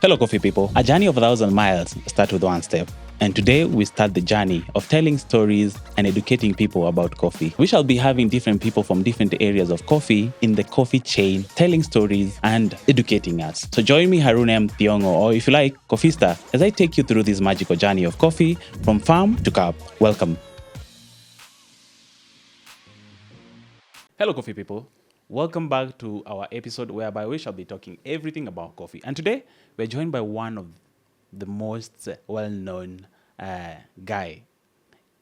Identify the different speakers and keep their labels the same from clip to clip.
Speaker 1: Hello, coffee people. A journey of 1,000 miles starts with one step. And today we start the journey of telling stories and educating people about coffee. We shall be having different people from different areas of coffee in the coffee chain, telling stories and educating us. So join me, Harun M. Thiongo, or if you like, Coffista, as I take you through this magical journey of coffee from farm to cup. Welcome. Hello, coffee people. Welcome back to our episode whereby we shall be talking everything about coffee. And today we're joined by one of the most well-known guy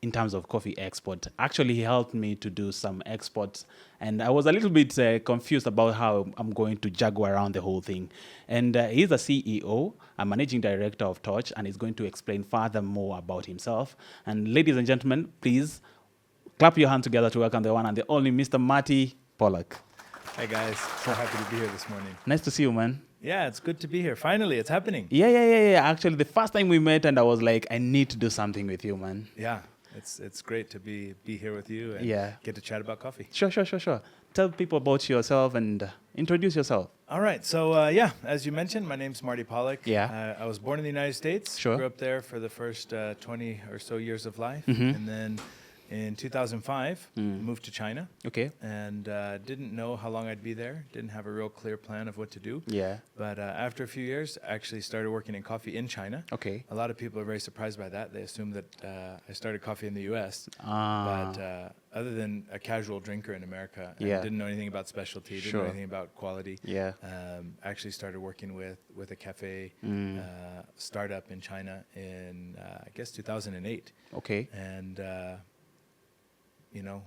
Speaker 1: in terms of coffee export. Actually, he helped me to do some exports, and I was a little bit confused about how I'm going to juggle around the whole thing. And he's a CEO, a managing director of Torch, and he's going to explain further more about himself. And ladies and gentlemen, please clap your hands together to welcome the one and the only Mr. Marty Pollack.
Speaker 2: Hi guys, so happy to be here this morning.
Speaker 1: Nice to see you, man.
Speaker 2: Yeah, it's good to be here. Finally, it's happening.
Speaker 1: Yeah. Actually, the first time we met, and I was like, I need to do something with you, man.
Speaker 2: Yeah, it's great to be here with you and get to chat about coffee.
Speaker 1: Sure. Tell people about yourself and introduce yourself.
Speaker 2: All right, so as you mentioned, my name's Marty Pollack.
Speaker 1: Yeah.
Speaker 2: I was born in the United States.
Speaker 1: Sure.
Speaker 2: Grew up there for the first 20 or so years of life,
Speaker 1: Mm-hmm.
Speaker 2: and then in 2005, moved to China.
Speaker 1: Okay.
Speaker 2: And didn't know how long I'd be there. Didn't have a real clear plan of what to do.
Speaker 1: Yeah.
Speaker 2: But after a few years, I actually started working in coffee in China.
Speaker 1: Okay.
Speaker 2: A lot of people are very surprised by that. They assume that I started coffee in the U.S.
Speaker 1: Ah.
Speaker 2: But other than a casual drinker in America, and
Speaker 1: Yeah.
Speaker 2: didn't know anything about specialty, didn't
Speaker 1: Sure.
Speaker 2: know anything about quality.
Speaker 1: Yeah.
Speaker 2: I actually started working with a cafe startup in China in, I guess, 2008.
Speaker 1: Okay.
Speaker 2: And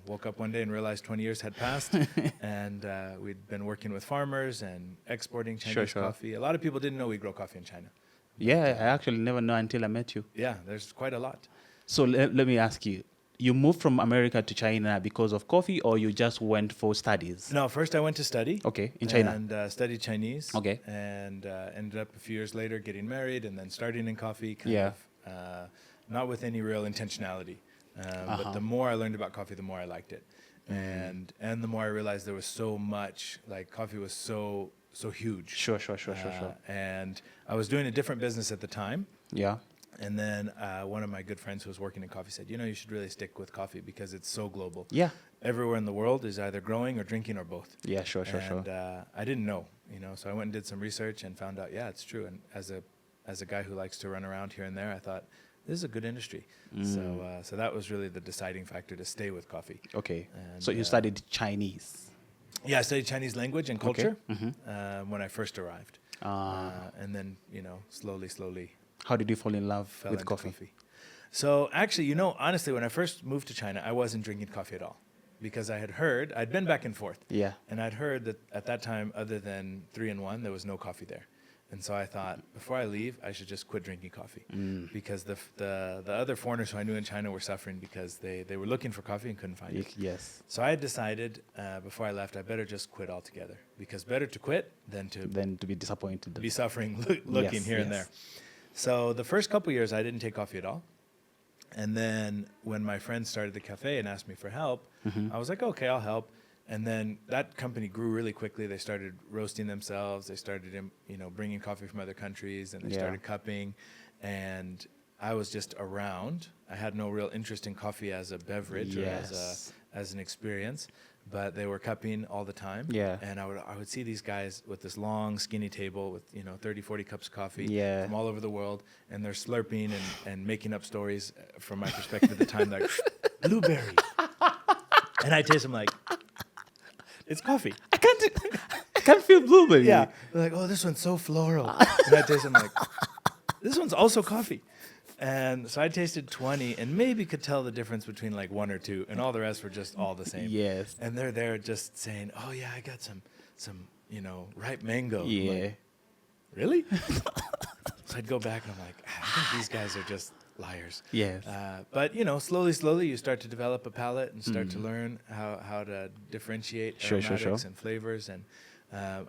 Speaker 2: woke up one day and realized 20 years had passed, and we'd been working with farmers and exporting Chinese
Speaker 1: Sure.
Speaker 2: coffee. A lot of people didn't know we grow coffee in China.
Speaker 1: Yeah, I actually never know until I met you.
Speaker 2: Yeah, there's quite a lot.
Speaker 1: So let me ask you, you moved from America to China because of coffee, or you just went for studies?
Speaker 2: No, first I went to study.
Speaker 1: Okay, in China.
Speaker 2: And studied Chinese.
Speaker 1: Okay.
Speaker 2: And ended up a few years later getting married and then starting in coffee, not with any real intentionality. But the more I learned about coffee, the more I liked it. And the more I realized there was so much, like coffee was so huge.
Speaker 1: Sure.
Speaker 2: And I was doing a different business at the time.
Speaker 1: Yeah.
Speaker 2: And then one of my good friends who was working in coffee said, you should really stick with coffee because it's so global.
Speaker 1: Yeah.
Speaker 2: Everywhere in the world is either growing or drinking or both.
Speaker 1: Yeah, sure.
Speaker 2: And I didn't know, so I went and did some research and found out, yeah, it's true. And as a guy who likes to run around here and there, I thought, this is a good industry. So that was really the deciding factor to stay with coffee.
Speaker 1: Okay.
Speaker 2: And,
Speaker 1: So you studied Chinese?
Speaker 2: Yeah, I studied Chinese language and culture
Speaker 1: Mm-hmm.
Speaker 2: when I first arrived. And then, slowly
Speaker 1: How did you fall in love
Speaker 2: fell
Speaker 1: with
Speaker 2: into
Speaker 1: coffee?
Speaker 2: So actually, honestly, when I first moved to China, I wasn't drinking coffee at all because I'd been back and forth.
Speaker 1: Yeah.
Speaker 2: And I'd heard that at that time, other than 3-in-1, there was no coffee there. And so I thought, before I leave, I should just quit drinking coffee because the other foreigners who I knew in China were suffering because they were looking for coffee and couldn't find it.
Speaker 1: Yes.
Speaker 2: So I had decided before I left, I better just quit altogether because better to quit than
Speaker 1: to be disappointed.
Speaker 2: be suffering looking here and there. So the first couple years, I didn't take coffee at all. And then when my friends started the cafe and asked me for help, I was like, okay, I'll help. And then that company grew really quickly. They started roasting themselves. They started, bringing coffee from other countries, and they started cupping. And I was just around. I had no real interest in coffee as a beverage or as an experience, but they were cupping all the time.
Speaker 1: Yeah.
Speaker 2: And I would see these guys with this long, skinny table with 30, 40 cups of coffee from all over the world, and they're slurping and making up stories from my perspective at the time, like blueberry. And I taste them like, it's coffee.
Speaker 1: I can't feel blueberry.
Speaker 2: Yeah. They're like, oh, this one's so floral. And I taste them like, this one's also coffee. And so I tasted 20 and maybe could tell the difference between like 1 or 2, and all the rest were just all the same.
Speaker 1: Yes.
Speaker 2: And they're there just saying, oh yeah, I got some ripe mango.
Speaker 1: Yeah.
Speaker 2: I'm like, really? So I'd go back and I'm like, I think these guys are just liars.
Speaker 1: Yes.
Speaker 2: But slowly you start to develop a palate and start to learn how to differentiate aromatics and flavors. And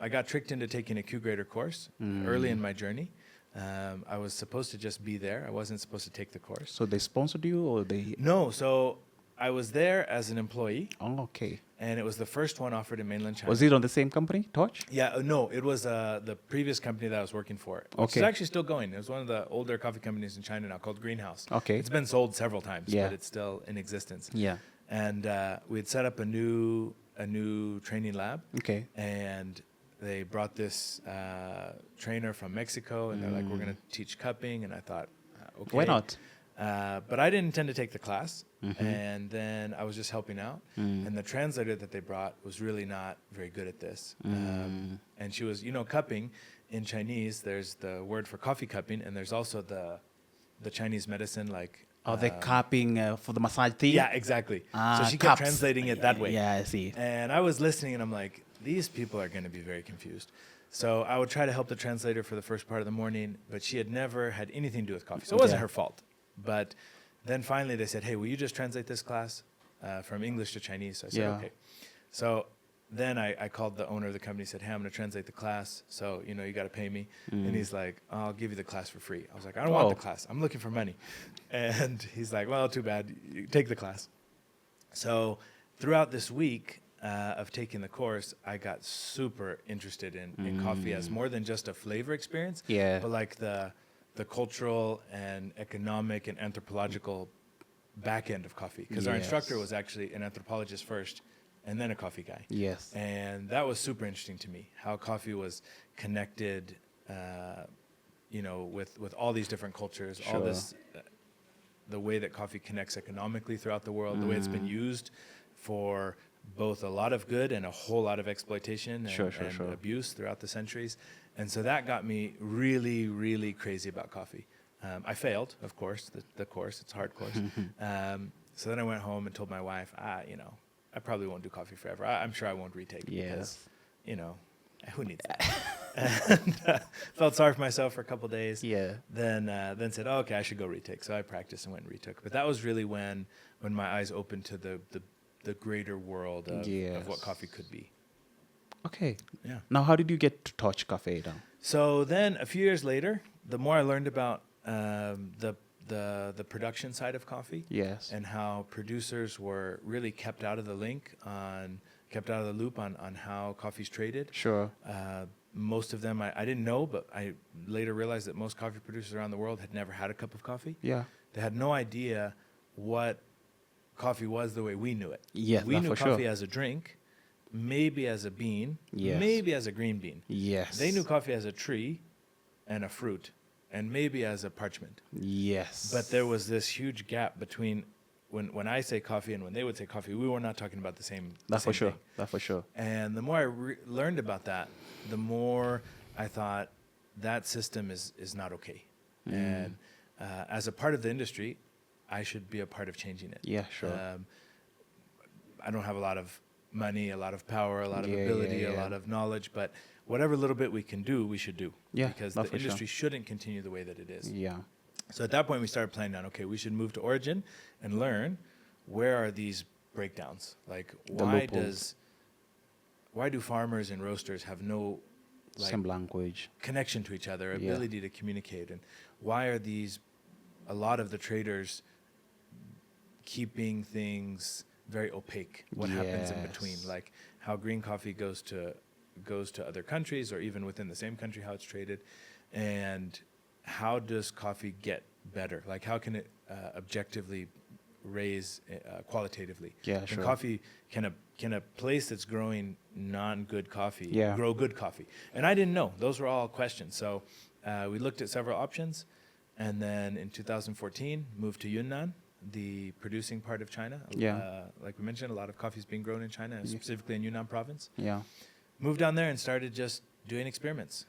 Speaker 2: I got tricked into taking a Q grader course early in my journey. I was supposed to just be there. I wasn't supposed to take the course.
Speaker 1: So they sponsored you, or they?
Speaker 2: No. So I was there as an employee,
Speaker 1: Oh, okay.
Speaker 2: and it was the first one offered in mainland China.
Speaker 1: Was it on the same company, Torch?
Speaker 2: Yeah, no, it was the previous company that I was working for, which is
Speaker 1: Okay.
Speaker 2: actually still going. It was one of the older coffee companies in China now called Greenhouse.
Speaker 1: Okay.
Speaker 2: It's been sold several times,
Speaker 1: Yeah.
Speaker 2: but it's still in existence.
Speaker 1: Yeah.
Speaker 2: And we had set up a new training lab,
Speaker 1: Okay.
Speaker 2: and they brought this trainer from Mexico, and they're like, we're going to teach cupping, and I thought, okay.
Speaker 1: Why not?
Speaker 2: But I didn't intend to take the class, and then I was just helping out. And the translator that they brought was really not very good at this. And she was, cupping in Chinese, there's the word for coffee cupping, and there's also the Chinese medicine, like...
Speaker 1: Oh, the cupping for the massage thing?
Speaker 2: Yeah, exactly. So she kept
Speaker 1: cups.
Speaker 2: translating it that way.
Speaker 1: Yeah, I see.
Speaker 2: And I was listening, and I'm like, these people are going to be very confused. So I would try to help the translator for the first part of the morning, but she had never had anything to do with coffee. So it wasn't her fault. But then finally they said, hey, will you just translate this class from English to Chinese? So I said, okay. So then I called the owner of the company, said, hey, I'm going to translate the class. So, you got to pay me. And he's like, I'll give you the class for free. I was like, I don't want the class. I'm looking for money. And he's like, well, too bad. You take the class. So throughout this week of taking the course, I got super interested in coffee as more than just a flavor experience, but like the cultural and economic and anthropological back end of coffee. Because our instructor was actually an anthropologist first and then a coffee guy.
Speaker 1: Yes.
Speaker 2: And that was super interesting to me, how coffee was connected, with all these different cultures, all this, the way that coffee connects economically throughout the world, the way it's been used for both a lot of good and a whole lot of exploitation and abuse throughout the centuries. And so that got me really, really crazy about coffee. I failed, of course, the course. It's a hard course. So then I went home and told my wife, I probably won't do coffee forever. I'm sure I won't retake because, who needs that? And felt sorry for myself for a couple of days.
Speaker 1: Yeah.
Speaker 2: Then said, okay, I should go retake. So I practiced and went and retook. But that was really when my eyes opened to the greater world of what coffee could be.
Speaker 1: Okay.
Speaker 2: Yeah.
Speaker 1: Now, how did you get to Torch Cafe now?
Speaker 2: So then a few years later, the more I learned about the production side of coffee, and how producers were really kept out of the loop on how coffee's traded.
Speaker 1: Sure.
Speaker 2: Most of them I didn't know, but I later realized that most coffee producers around the world had never had a cup of coffee.
Speaker 1: Yeah.
Speaker 2: They had no idea what coffee was the way we knew it.
Speaker 1: Yeah,
Speaker 2: we knew coffee as a drink, maybe as a bean, maybe as a green bean.
Speaker 1: Yes.
Speaker 2: They knew coffee as a tree and a fruit, and maybe as a parchment.
Speaker 1: Yes.
Speaker 2: But there was this huge gap between when I say coffee and when they would say coffee. We were not talking about the same.
Speaker 1: That's for sure.
Speaker 2: Thing.
Speaker 1: That's for sure.
Speaker 2: And the more I learned about that, the more I thought that system is not okay. And as a part of the industry, I should be a part of changing it.
Speaker 1: Yeah, sure.
Speaker 2: I don't have a lot of money, a lot of power, a lot of ability, a lot of knowledge, but whatever little bit we can do, we should do.
Speaker 1: Yeah,
Speaker 2: because the industry shouldn't continue the way that it is.
Speaker 1: Yeah.
Speaker 2: So at that point, we started planning on, okay, we should move to origin and learn where are these breakdowns? Like, why do farmers and roasters have no
Speaker 1: same language,
Speaker 2: connection to each other, ability to communicate, and why are a lot of the traders keeping things very opaque? What happens in between, like how green coffee goes to other countries, or even within the same country, how it's traded, and how does coffee get better? Like, how can it objectively raise qualitatively?
Speaker 1: Yeah, sure.
Speaker 2: Coffee can a place that's growing non-good coffee grow good coffee? And I didn't know. Those were all questions. So we looked at several options, and then in 2014 moved to Yunnan, the producing part of China. Like we mentioned, a lot of coffee is being grown in China, specifically in Yunnan province.
Speaker 1: Yeah.
Speaker 2: Moved down there and started just doing experiments,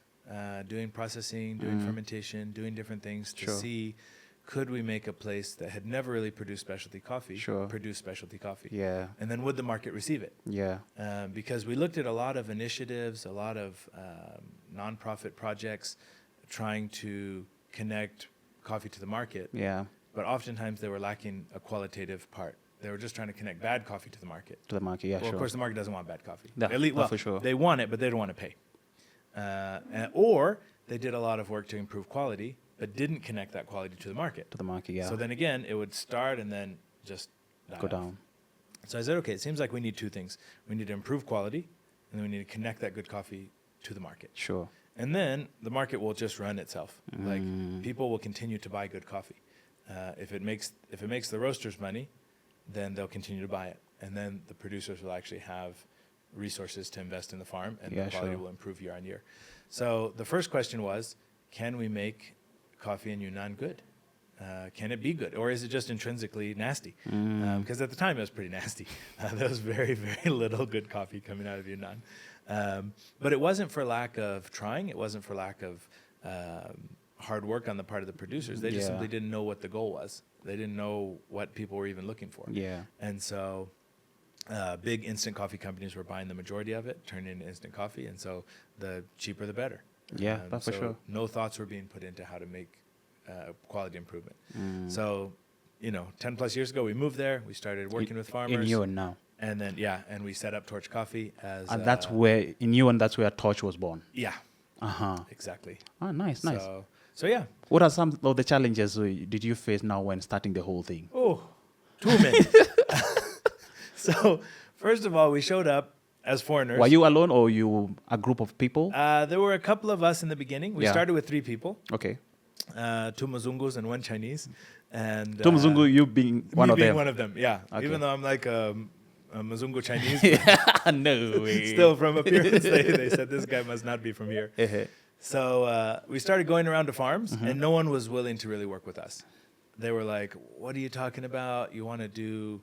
Speaker 2: doing processing, doing fermentation, doing different things to see, could we make a place that had never really produced specialty coffee produce specialty coffee?
Speaker 1: Yeah.
Speaker 2: And then would the market receive it?
Speaker 1: Yeah.
Speaker 2: Because we looked at a lot of initiatives, a lot of nonprofit projects trying to connect coffee to the market.
Speaker 1: Yeah.
Speaker 2: But oftentimes they were lacking a qualitative part. They were just trying to connect bad coffee to the market.
Speaker 1: Yeah,
Speaker 2: Well, of course, the market doesn't want bad coffee.
Speaker 1: For sure.
Speaker 2: They want it, but they don't want to pay. Or they did a lot of work to improve quality, but didn't connect that quality to the market.
Speaker 1: Yeah.
Speaker 2: So then again, it would start and then just die
Speaker 1: Go
Speaker 2: off.
Speaker 1: down.
Speaker 2: So I said, okay, it seems like we need two things. We need to improve quality, and then we need to connect that good coffee to the market.
Speaker 1: Sure.
Speaker 2: And then the market will just run itself. Like people will continue to buy good coffee. If it makes the roasters money, then they'll continue to buy it. And then the producers will actually have resources to invest in the farm, and the quality will improve year on year. So the first question was, can we make coffee in Yunnan good? Can it be good, or is it just intrinsically nasty? Because at the time it was pretty nasty. There was very, very little good coffee coming out of Yunnan. But it wasn't for lack of trying. It wasn't for lack of hard work on the part of the producers. They just simply didn't know what the goal was. They didn't know what people were even looking for.
Speaker 1: Yeah.
Speaker 2: And so big instant coffee companies were buying the majority of it, turning into instant coffee. And so the cheaper, the better.
Speaker 1: Yeah, that's for sure.
Speaker 2: No thoughts were being put into how to make quality improvement. So, 10 plus years ago, we moved there. We started working with farmers.
Speaker 1: In Yuan now.
Speaker 2: And then, and we set up Torch Coffee as...
Speaker 1: And that's where, in Yuan, that's where Torch was born.
Speaker 2: Yeah.
Speaker 1: Uh-huh.
Speaker 2: Exactly.
Speaker 1: Oh, nice.
Speaker 2: So yeah.
Speaker 1: What are some of the challenges did you face now when starting the whole thing?
Speaker 2: Oh, too many. So, first of all, we showed up as foreigners.
Speaker 1: Were you alone or you a group of people?
Speaker 2: There were a couple of us in the beginning. We started with 3 people.
Speaker 1: Okay.
Speaker 2: 2 Mzungus and 1 Chinese. And
Speaker 1: 2 Mzungu, you being one
Speaker 2: me
Speaker 1: of
Speaker 2: being
Speaker 1: them.
Speaker 2: one of them, yeah.
Speaker 1: Okay.
Speaker 2: Even though I'm like a Mzungu Chinese,
Speaker 1: No way.
Speaker 2: still from appearance, they said this guy must not be from here.
Speaker 1: Uh-huh.
Speaker 2: So we started going around to farms, and no one was willing to really work with us. They were like, "What are you talking about? You want to do,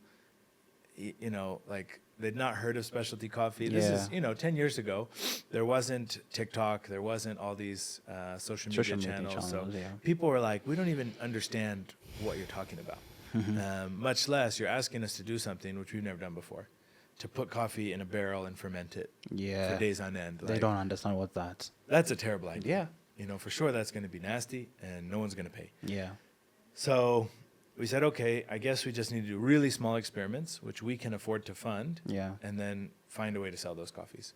Speaker 2: like." They'd not heard of specialty coffee. This is, 10 years ago. There wasn't TikTok. There wasn't all these social media channels. So people were like, we don't even understand what you're talking about. Much less you're asking us to do something which we've never done before, to put coffee in a barrel and ferment it for days on end.
Speaker 1: They don't understand what that.
Speaker 2: That's a terrible idea.
Speaker 1: Yeah.
Speaker 2: For sure that's going to be nasty, and no one's going to pay.
Speaker 1: Yeah.
Speaker 2: So we said, okay, I guess we just need to do really small experiments, which we can afford to fund, and then find a way to sell those coffees.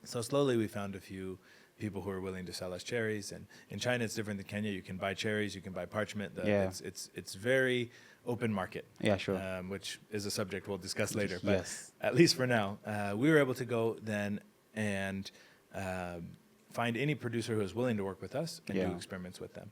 Speaker 2: So slowly we found a few people who are willing to sell us cherries. And in China, it's different than Kenya. You can buy cherries, you can buy parchment. It's very open market.
Speaker 1: Yeah, sure.
Speaker 2: Which is a subject we'll discuss later. But
Speaker 1: Yes.
Speaker 2: at least for now, we were able to go then and find any producer who is willing to work with us and do experiments with them.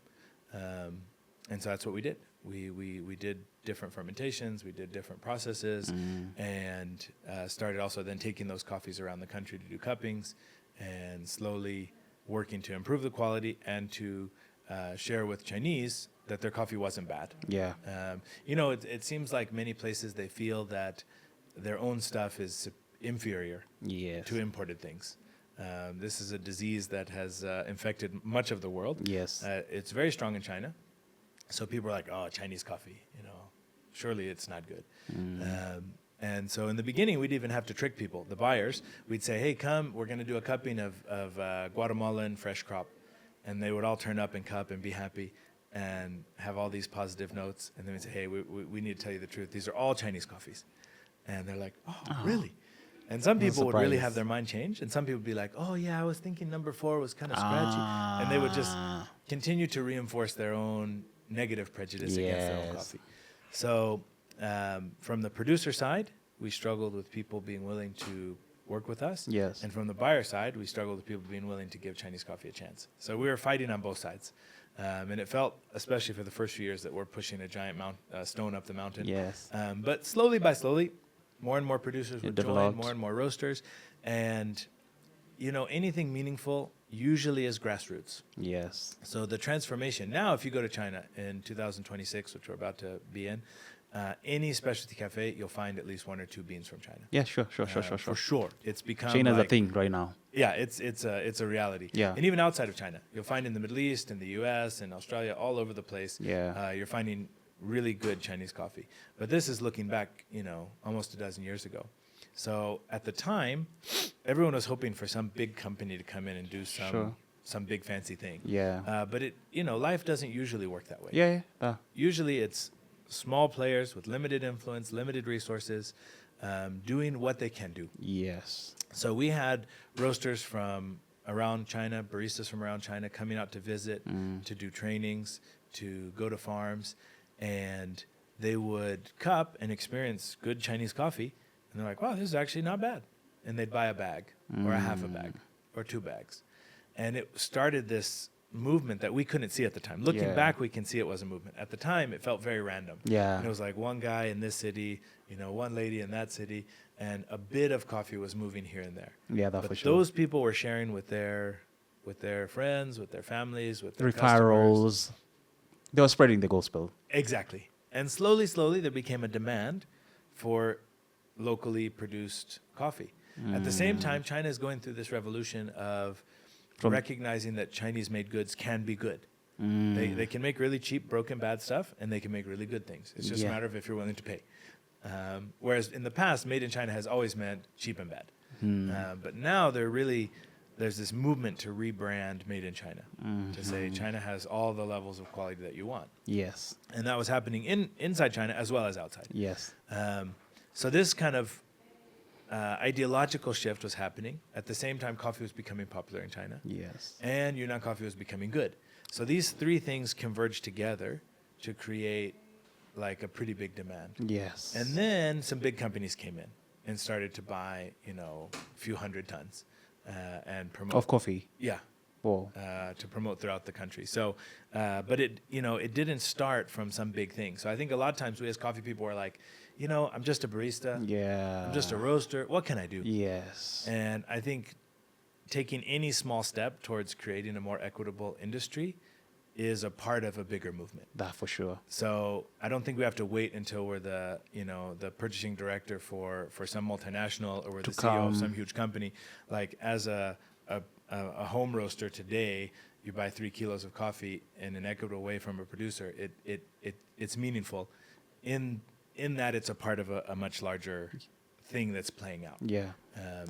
Speaker 2: And so that's what we did. We did different fermentations, we did different processes, and started also then taking those coffees around the country to do cuppings, and slowly working to improve the quality and to share with Chinese that their coffee wasn't bad.
Speaker 1: Yeah.
Speaker 2: It seems like many places they feel that their own stuff is inferior to imported things. This is a disease that has infected much of the world.
Speaker 1: Yes.
Speaker 2: It's very strong in China. So people are like, oh, Chinese coffee, surely it's not good. And so in the beginning, we'd even have to trick people, the buyers. We'd say, hey, come, we're going to do a cupping of Guatemalan fresh crop. And they would all turn up and cup and be happy and have all these positive notes. And then we'd say, hey, we need to tell you the truth. These are all Chinese coffees. And they're like, oh, really? And some people would really have their mind change. And some people would be like, oh, yeah, I was thinking number 4 was kind of scratchy. And they would just continue to reinforce their own negative prejudice against their own coffee. So from the producer side, we struggled with people being willing to work with us.
Speaker 1: Yes.
Speaker 2: And from the buyer side, we struggled with people being willing to give Chinese coffee a chance. So we were fighting on both sides. And it felt, especially for the first few years, that we're pushing a giant stone up the mountain.
Speaker 1: Yes.
Speaker 2: But slowly by slowly, more and more producers would join, more and more roasters. And, anything meaningful usually is grassroots.
Speaker 1: Yes.
Speaker 2: So the transformation, now if you go to China in 2026, which we're about to be in, any specialty cafe, you'll find at least 1 or 2 beans from China.
Speaker 1: Yeah, sure.
Speaker 2: For sure. It's become
Speaker 1: China's a thing right now.
Speaker 2: Yeah, it's a reality.
Speaker 1: Yeah.
Speaker 2: And even outside of China, you'll find in the Middle East, in the US, in Australia, all over the place, you're finding really good Chinese coffee. But this is looking back, almost a dozen years ago. So at the time, everyone was hoping for some big company to come in and do some big fancy thing.
Speaker 1: Yeah.
Speaker 2: But life doesn't usually work that way.
Speaker 1: Yeah.
Speaker 2: Usually it's small players with limited influence, limited resources, doing what they can do.
Speaker 1: Yes.
Speaker 2: So we had roasters from around China, baristas from around China coming out to visit, to do trainings, to go to farms, and they would cup and experience good Chinese coffee, and they're like, wow, this is actually not bad. And they'd buy a bag or a half a bag or 2 bags. And it started this movement that we couldn't see at the time. Looking back, we can see it was a movement. At the time, it felt very random.
Speaker 1: Yeah.
Speaker 2: And it was like one guy in this city, one lady in that city, and a bit of coffee was moving here and there.
Speaker 1: Yeah, that's
Speaker 2: but
Speaker 1: for sure.
Speaker 2: those people were sharing with their friends, with their families, with their
Speaker 1: referrals.
Speaker 2: customers.
Speaker 1: They were spreading the gospel.
Speaker 2: Exactly. And slowly, there became a demand for locally produced coffee. At the same time, China is going through this revolution of recognizing that Chinese-made goods can be good. They can make really cheap, broken, bad stuff, and they can make really good things. It's just a matter of if you're willing to pay. Whereas in the past, made in China has always meant cheap and bad. But now there's this movement to rebrand made in China, to say China has all the levels of quality that you want.
Speaker 1: Yes.
Speaker 2: And that was happening inside China as well as outside.
Speaker 1: Yes.
Speaker 2: So this kind of ideological shift was happening. At the same time, coffee was becoming popular in China.
Speaker 1: Yes.
Speaker 2: And Yunnan coffee was becoming good. So these 3 things converged together to create like a pretty big demand.
Speaker 1: Yes.
Speaker 2: And then some big companies came in and started to buy, a few hundred tons and promote.
Speaker 1: Of coffee?
Speaker 2: Yeah.
Speaker 1: Whoa.
Speaker 2: To promote throughout the country. So, but it didn't start from some big thing. So I think a lot of times we as coffee people are like, I'm just a barista.
Speaker 1: Yeah.
Speaker 2: I'm just a roaster. What can I do?
Speaker 1: Yes.
Speaker 2: And I think taking any small step towards creating a more equitable industry is a part of a bigger movement.
Speaker 1: That for sure.
Speaker 2: So I don't think we have to wait until we're the purchasing director for some multinational, or we're the CEO of some huge company. Like as a home roaster today, you buy 3 kilos of coffee in an equitable way from a producer. It's meaningful in that it's a part of a much larger thing that's playing out.
Speaker 1: Yeah.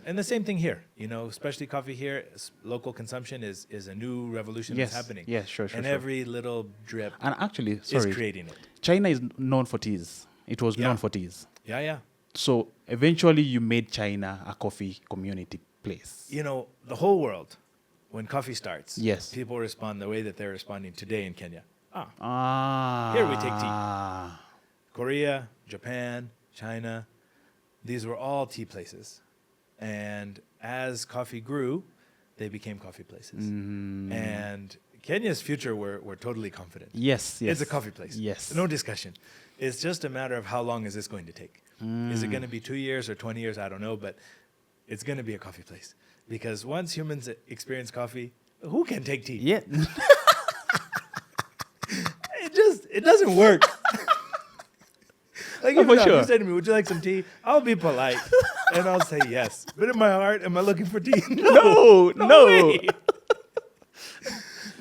Speaker 2: And the same thing here, especially coffee here, local consumption is a new revolution that's happening.
Speaker 1: Yes, sure.
Speaker 2: And every little drip
Speaker 1: and actually,
Speaker 2: is creating it.
Speaker 1: China is known for teas. It was known for teas.
Speaker 2: Yeah.
Speaker 1: So eventually you made China a coffee community place.
Speaker 2: The whole world, when coffee starts,
Speaker 1: Yes.
Speaker 2: people respond the way that they're responding today in Kenya.
Speaker 1: Here
Speaker 2: we take tea. Korea, Japan, China, these were all tea places. And as coffee grew, they became coffee places. And Kenya's future, we're totally confident.
Speaker 1: Yes.
Speaker 2: It's a coffee place.
Speaker 1: Yes.
Speaker 2: No discussion. It's just a matter of how long is this going to take. Is it going to be 2 years or 20 years? I don't know, but it's going to be a coffee place. Because once humans experience coffee, who can take tea?
Speaker 1: Yeah.
Speaker 2: It doesn't work. Like,
Speaker 1: for
Speaker 2: if
Speaker 1: sure.
Speaker 2: you say to me, would you like some tea? I'll be polite and I'll say yes. But in my heart, am I looking for tea?
Speaker 1: No.
Speaker 2: Way.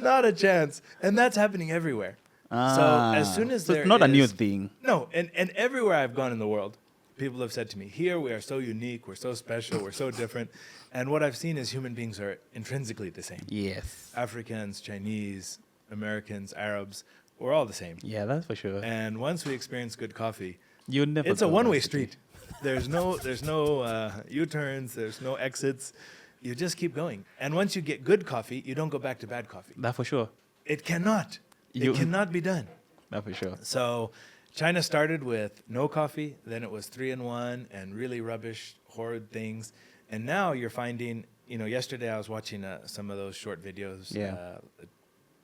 Speaker 2: Not a chance. And that's happening everywhere. So as soon as
Speaker 1: it's not a new thing.
Speaker 2: No, and everywhere I've gone in the world, people have said to me, here we are so unique, we're so special, we're so different. And what I've seen is human beings are intrinsically the same.
Speaker 1: Yes.
Speaker 2: Africans, Chinese, Americans, Arabs, we're all the same.
Speaker 1: Yeah, that's for sure.
Speaker 2: And once we experience good coffee,
Speaker 1: You never.
Speaker 2: it's a
Speaker 1: go
Speaker 2: one-way
Speaker 1: back to tea.
Speaker 2: street. There's no U-turns. There's no exits. You just keep going. And once you get good coffee, you don't go back to bad coffee.
Speaker 1: That for sure.
Speaker 2: It cannot. It cannot be done.
Speaker 1: That for sure.
Speaker 2: So China started with no coffee. Then it was 3-in-1 and really rubbish, horrid things. And now you're finding, yesterday I was watching some of those short videos.
Speaker 1: Yeah.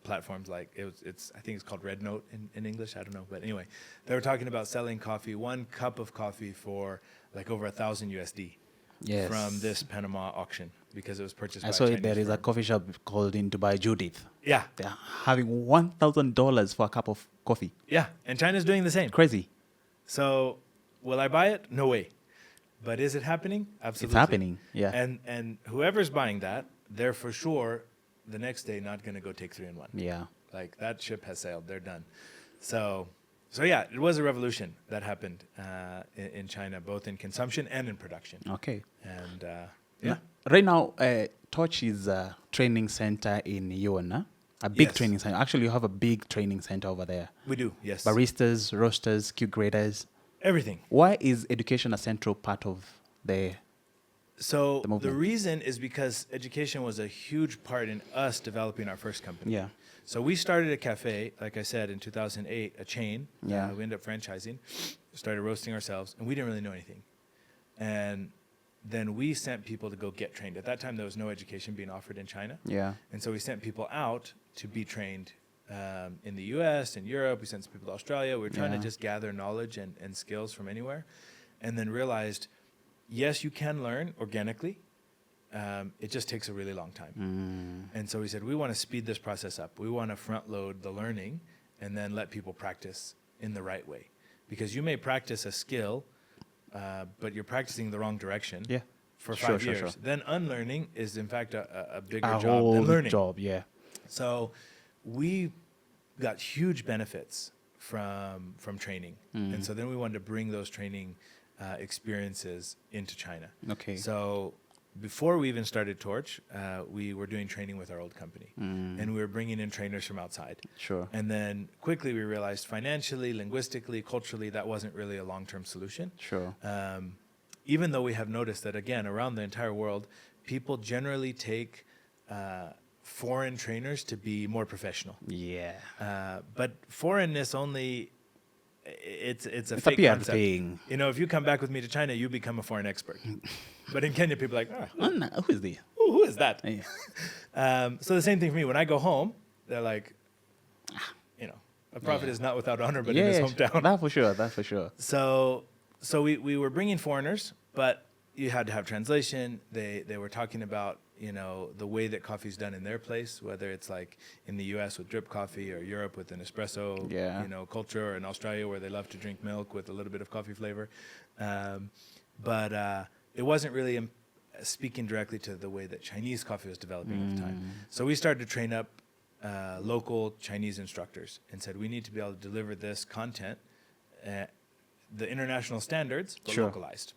Speaker 2: Platforms like I think it's called Red Note in English. I don't know, but anyway, they were talking about selling coffee, 1 cup of coffee for like over $1,000 USD.
Speaker 1: Yes.
Speaker 2: From this Panama auction because it was purchased.
Speaker 1: I
Speaker 2: by
Speaker 1: saw
Speaker 2: a
Speaker 1: it. There
Speaker 2: Chinese
Speaker 1: is a
Speaker 2: firm.
Speaker 1: coffee shop called In Dubai, Judith.
Speaker 2: Yeah,
Speaker 1: They're having $1,000 for a cup of coffee.
Speaker 2: yeah, and China's doing the same.
Speaker 1: Crazy.
Speaker 2: So, will I buy it? No way. But is it happening? Absolutely.
Speaker 1: It's happening. Yeah.
Speaker 2: And whoever's buying that, they're for sure the next day not going to go take 3-in-1.
Speaker 1: Yeah.
Speaker 2: Like that ship has sailed. They're done. So yeah, it was a revolution that happened in China, both in consumption and in production.
Speaker 1: Okay.
Speaker 2: And yeah.
Speaker 1: Right now, Torch is a training center in Yuan, a big
Speaker 2: Yes.
Speaker 1: training center. Actually, you have a big training center over there.
Speaker 2: We do, yes.
Speaker 1: Baristas, roasters, Q graders.
Speaker 2: Everything.
Speaker 1: Why is education a central part of the
Speaker 2: So the
Speaker 1: movement?
Speaker 2: reason is because education was a huge part in us developing our first company.
Speaker 1: Yeah.
Speaker 2: So we started a cafe, like I said, in 2008, a chain.
Speaker 1: Yeah.
Speaker 2: We ended up franchising, started roasting ourselves, and we didn't really know anything. And then we sent people to go get trained. At that time, there was no education being offered in China.
Speaker 1: Yeah.
Speaker 2: And so we sent people out to be trained in the US and Europe. We sent some people to Australia. We were trying to just gather knowledge and skills from anywhere. And then realized, yes, you can learn organically. It just takes a really long time. And so we said, we want to speed this process up. We want to front load the learning and then let people practice in the right way. Because you may practice a skill, but you're practicing the wrong direction for 5 years. Sure. Then unlearning is, in fact, a bigger job than learning.
Speaker 1: Yeah.
Speaker 2: So we got huge benefits from training. And so then we wanted to bring those training experiences into China.
Speaker 1: Okay.
Speaker 2: So before we even started Torch, we were doing training with our old company. And we were bringing in trainers from outside.
Speaker 1: Sure.
Speaker 2: And then quickly we realized financially, linguistically, culturally, that wasn't really a long-term solution.
Speaker 1: Sure.
Speaker 2: Even though we have noticed that, again, around the entire world, people generally take foreign trainers to be more professional.
Speaker 1: Yeah.
Speaker 2: But foreignness only, it's a
Speaker 1: It's
Speaker 2: fake
Speaker 1: a
Speaker 2: concept.
Speaker 1: thing.
Speaker 2: You know, if you come back with me to China, you become a foreign expert. But in Kenya, people are like,
Speaker 1: Oh, no, who is this?
Speaker 2: who is that?
Speaker 1: Yeah.
Speaker 2: So the same thing for me. When I go home, they're like, you know, a prophet is not without honor, but in his hometown.
Speaker 1: That for sure. That for sure.
Speaker 2: So we were bringing foreigners, but you had to have translation. They were talking about, you know, the way that coffee's done in their place, whether it's like in the U.S. with drip coffee or Europe with an espresso, you know, culture, or in Australia where they love to drink milk with a little bit of coffee flavor. But it wasn't really speaking directly to the way that Chinese coffee was developing at the time. So we started to train up local Chinese instructors and said, we need to be able to deliver this content at the international standards, but localized.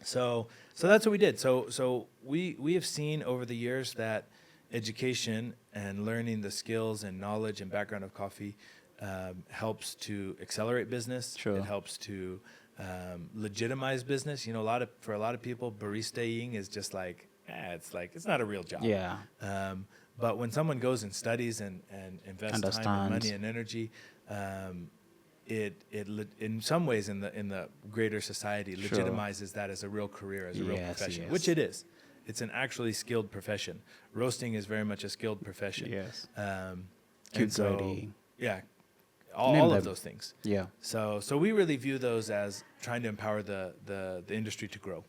Speaker 2: So that's what we did. So we have seen over the years that education and learning the skills and knowledge and background of coffee helps to accelerate business.
Speaker 1: Sure.
Speaker 2: It helps to legitimize business. You know, for a lot of people, baristaing is just like, it's not a real job.
Speaker 1: Yeah.
Speaker 2: But when someone goes and studies and invests time and money and energy, it in some ways in the greater society legitimizes that as a real career, as a real profession, which it is. It's an actually skilled profession. Roasting is very much a skilled profession.
Speaker 1: Yes.
Speaker 2: And so, all of those things.
Speaker 1: Yeah.
Speaker 2: So we really view those as trying to empower the industry to grow.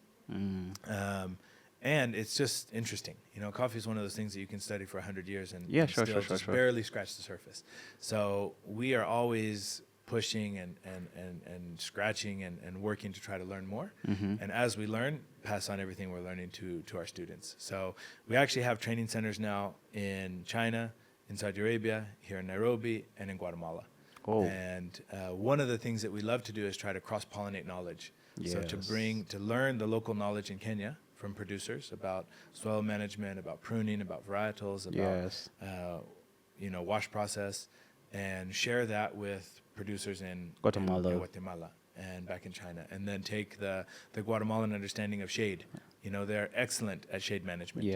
Speaker 2: And it's just interesting. You know, coffee is one of those things that you can study for 100 years and still just barely scratch the surface. So we are always pushing and scratching and working to try to learn more. And as we learn, pass on everything we're learning to our students. So we actually have training centers now in China, in Saudi Arabia, here in Nairobi, and in Guatemala.
Speaker 1: Oh.
Speaker 2: And one of the things that we love to do is try to cross-pollinate knowledge.
Speaker 1: Yes.
Speaker 2: So to learn the local knowledge in Kenya from producers about soil management, about pruning, about varietals, about wash process, and share that with producers in Guatemala and back in China, and then take the Guatemalan understanding of shade. You know, they're excellent at shade management,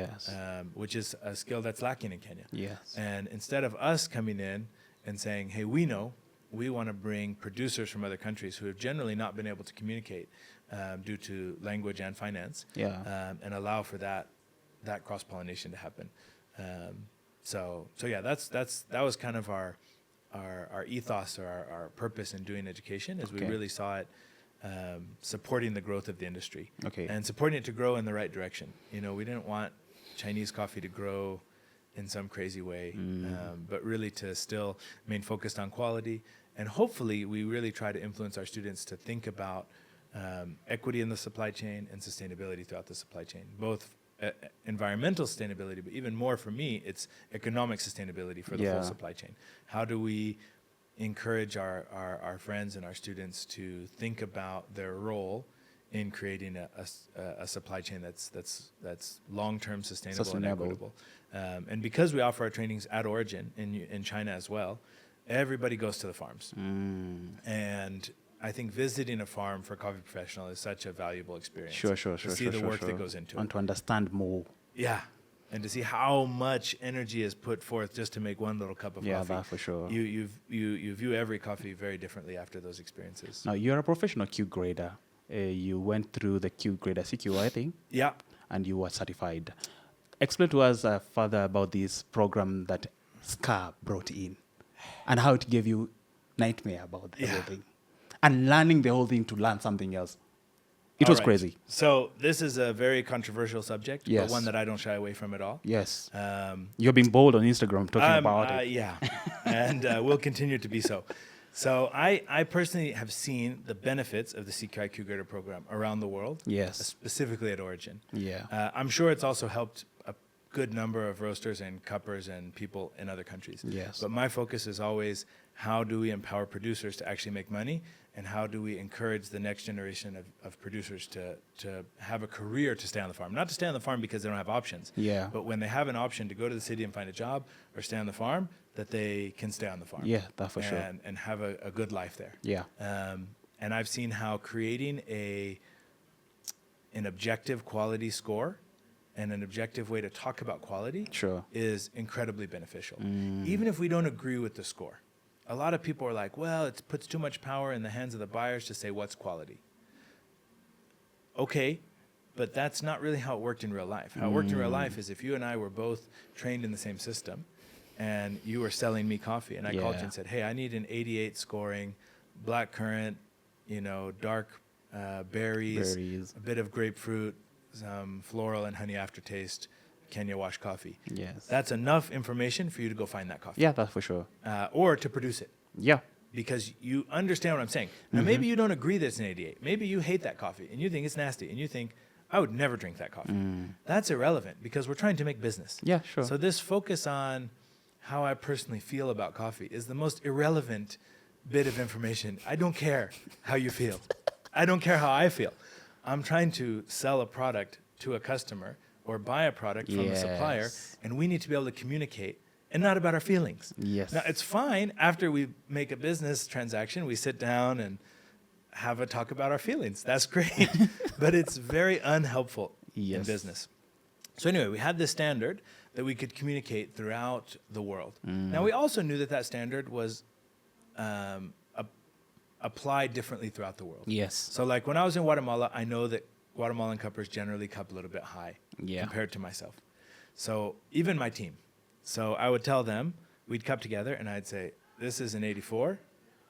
Speaker 2: which is a skill that's lacking in Kenya.
Speaker 1: Yes.
Speaker 2: And instead of us coming in and saying, hey, we want to bring producers from other countries who have generally not been able to communicate due to language and finance, and allow for that cross-pollination to happen. That was kind of our ethos, or our purpose in doing education, is we really saw it supporting the growth of the industry, and supporting it to grow in the right direction. You know, we didn't want Chinese coffee to grow in some crazy way, but really to still remain focused on quality. And hopefully we really try to influence our students to think about equity in the supply chain and sustainability throughout the supply chain, both environmental sustainability, but even more for me, it's economic sustainability for the full supply chain. How do we encourage our friends and our students to think about their role in creating a supply chain that's long-term sustainable and equitable? And because we offer our trainings at origin in China as well, everybody goes to the farms. And I think visiting a farm for a coffee professional is such a valuable experience. To see the work that goes into it.
Speaker 1: And to understand more.
Speaker 2: Yeah. and to see how much energy is put forth just to make one little cup of coffee.
Speaker 1: Yeah, that for sure.
Speaker 2: You view every coffee very differently after those experiences.
Speaker 1: Now, you're a professional Q grader. You went through the Q grader CQ, I think.
Speaker 2: Yeah.
Speaker 1: And you were certified. Explain to us further about this program that SCAR brought in and how it gave you nightmare about the whole thing. And learning the whole thing to learn something else. It was crazy.
Speaker 2: So this is a very controversial subject,
Speaker 1: Yes.
Speaker 2: but one that I don't shy away from at all.
Speaker 1: Yes. You're being bold on Instagram talking about it.
Speaker 2: Yeah, and we'll continue to be so. So I personally have seen the benefits of the CQIQ grader program around the world.
Speaker 1: Yes.
Speaker 2: Specifically at Origin.
Speaker 1: Yeah.
Speaker 2: I'm sure it's also helped a good number of roasters and cuppers and people in other countries.
Speaker 1: Yes.
Speaker 2: But my focus is always, how do we empower producers to actually make money, and how do we encourage the next generation of producers to have a career to stay on the farm? Not to stay on the farm because they don't have options.
Speaker 1: Yeah.
Speaker 2: But when they have an option to go to the city and find a job or stay on the farm, that they can stay on the farm.
Speaker 1: Yeah, that for sure.
Speaker 2: And have a good life there.
Speaker 1: Yeah.
Speaker 2: And I've seen how creating an objective quality score and an objective way to talk about quality is incredibly beneficial. Even if we don't agree with the score. A lot of people are like, well, it puts too much power in the hands of the buyers to say what's quality. Okay, but that's not really how it worked in real life. How it worked in real life is if you and I were both trained in the same system and you were selling me coffee and I called you and said, hey, I need an 88 scoring, black currant, dark berries, a bit of grapefruit, some floral and honey aftertaste, Kenya wash coffee.
Speaker 1: Yes.
Speaker 2: That's enough information for you to go find that coffee.
Speaker 1: Yeah, that's for sure.
Speaker 2: Or to produce it.
Speaker 1: Yeah.
Speaker 2: Because you understand what I'm saying. Now, maybe you don't agree that it's an 88. Maybe you hate that coffee and you think it's nasty and you think, I would never drink that coffee. That's irrelevant because we're trying to make business.
Speaker 1: Yeah, sure.
Speaker 2: So this focus on how I personally feel about coffee is the most irrelevant bit of information. I don't care how you feel. I don't care how I feel. I'm trying to sell a product to a customer or buy a product from a supplier, and we need to be able to communicate and not about our feelings.
Speaker 1: Yes.
Speaker 2: Now, it's fine after we make a business transaction, we sit down and have a talk about our feelings. That's great, but it's very unhelpful in business. So anyway, we had this standard that we could communicate throughout the world. Now, we also knew that standard was applied differently throughout the world.
Speaker 1: Yes.
Speaker 2: So like when I was in Guatemala, I know that Guatemalan cuppers generally cup a little bit high compared to myself. So even my team. So I would tell them, we'd cup together and I'd say, this is an 84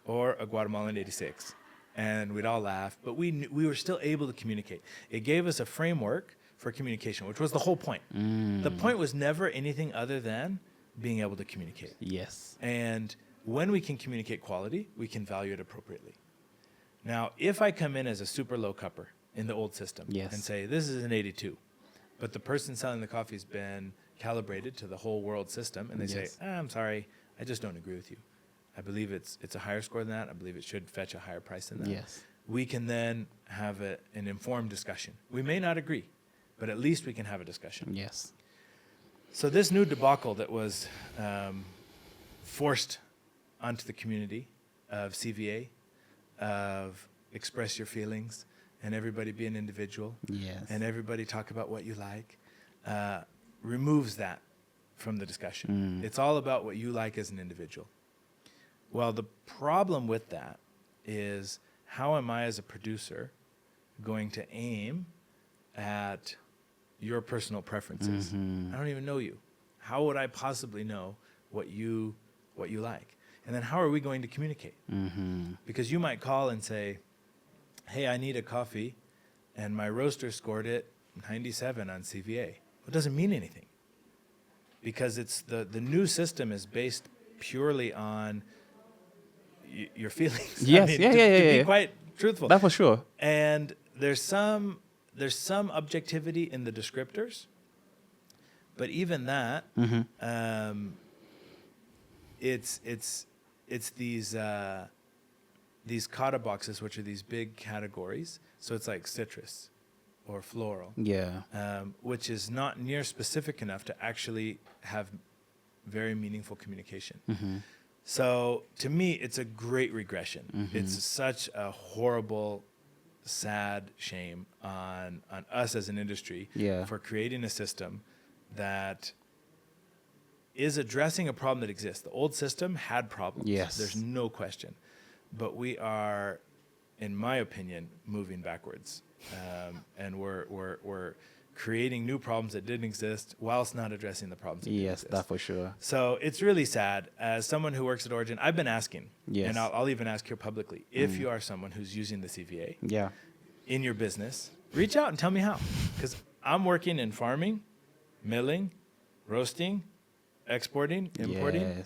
Speaker 2: or a Guatemalan 86. And we'd all laugh, but we were still able to communicate. It gave us a framework for communication, which was the whole point. The point was never anything other than being able to communicate.
Speaker 1: Yes.
Speaker 2: And when we can communicate quality, we can value it appropriately. Now, if I come in as a super low cupper in the old system and say, this is an 82, but the person selling the coffee has been calibrated to the whole world system, and they say, I'm sorry, I just don't agree with you. I believe it's a higher score than that. I believe it should fetch a higher price than that.
Speaker 1: Yes.
Speaker 2: We can then have an informed discussion. We may not agree, but at least we can have a discussion.
Speaker 1: Yes.
Speaker 2: So this new debacle that was forced onto the community of CVA, of express your feelings, and everybody be an individual, and everybody talk about what you like, removes that from the discussion. It's all about what you like as an individual. Well, the problem with that is, how am I as a producer going to aim at your personal preferences? I don't even know you. How would I possibly know what you like? And then how are we going to communicate? Because you might call and say, hey, I need a coffee, and my roaster scored it 97 on CVA. It doesn't mean anything, because it's the new system is based purely on your feelings.
Speaker 1: Yes,
Speaker 2: to be quite truthful.
Speaker 1: That for sure.
Speaker 2: And there's some objectivity in the descriptors, but even that, it's these kata boxes, which are these big categories. So it's like citrus or floral, which is not near specific enough to actually have very meaningful communication. So to me, it's a great regression. It's such a horrible, sad shame on us as an industry for creating a system that is addressing a problem that exists. The old system had problems.
Speaker 1: Yes.
Speaker 2: There's no question. But we are, in my opinion, moving backwards. And we're creating new problems that didn't exist whilst not addressing the problems that didn't exist.
Speaker 1: That for sure.
Speaker 2: So it's really sad. As someone who works at Origin, I've been asking, and I'll even ask here publicly, if you are someone who's using the CVA in your business, reach out and tell me how. Because I'm working in farming, milling, roasting, exporting, importing,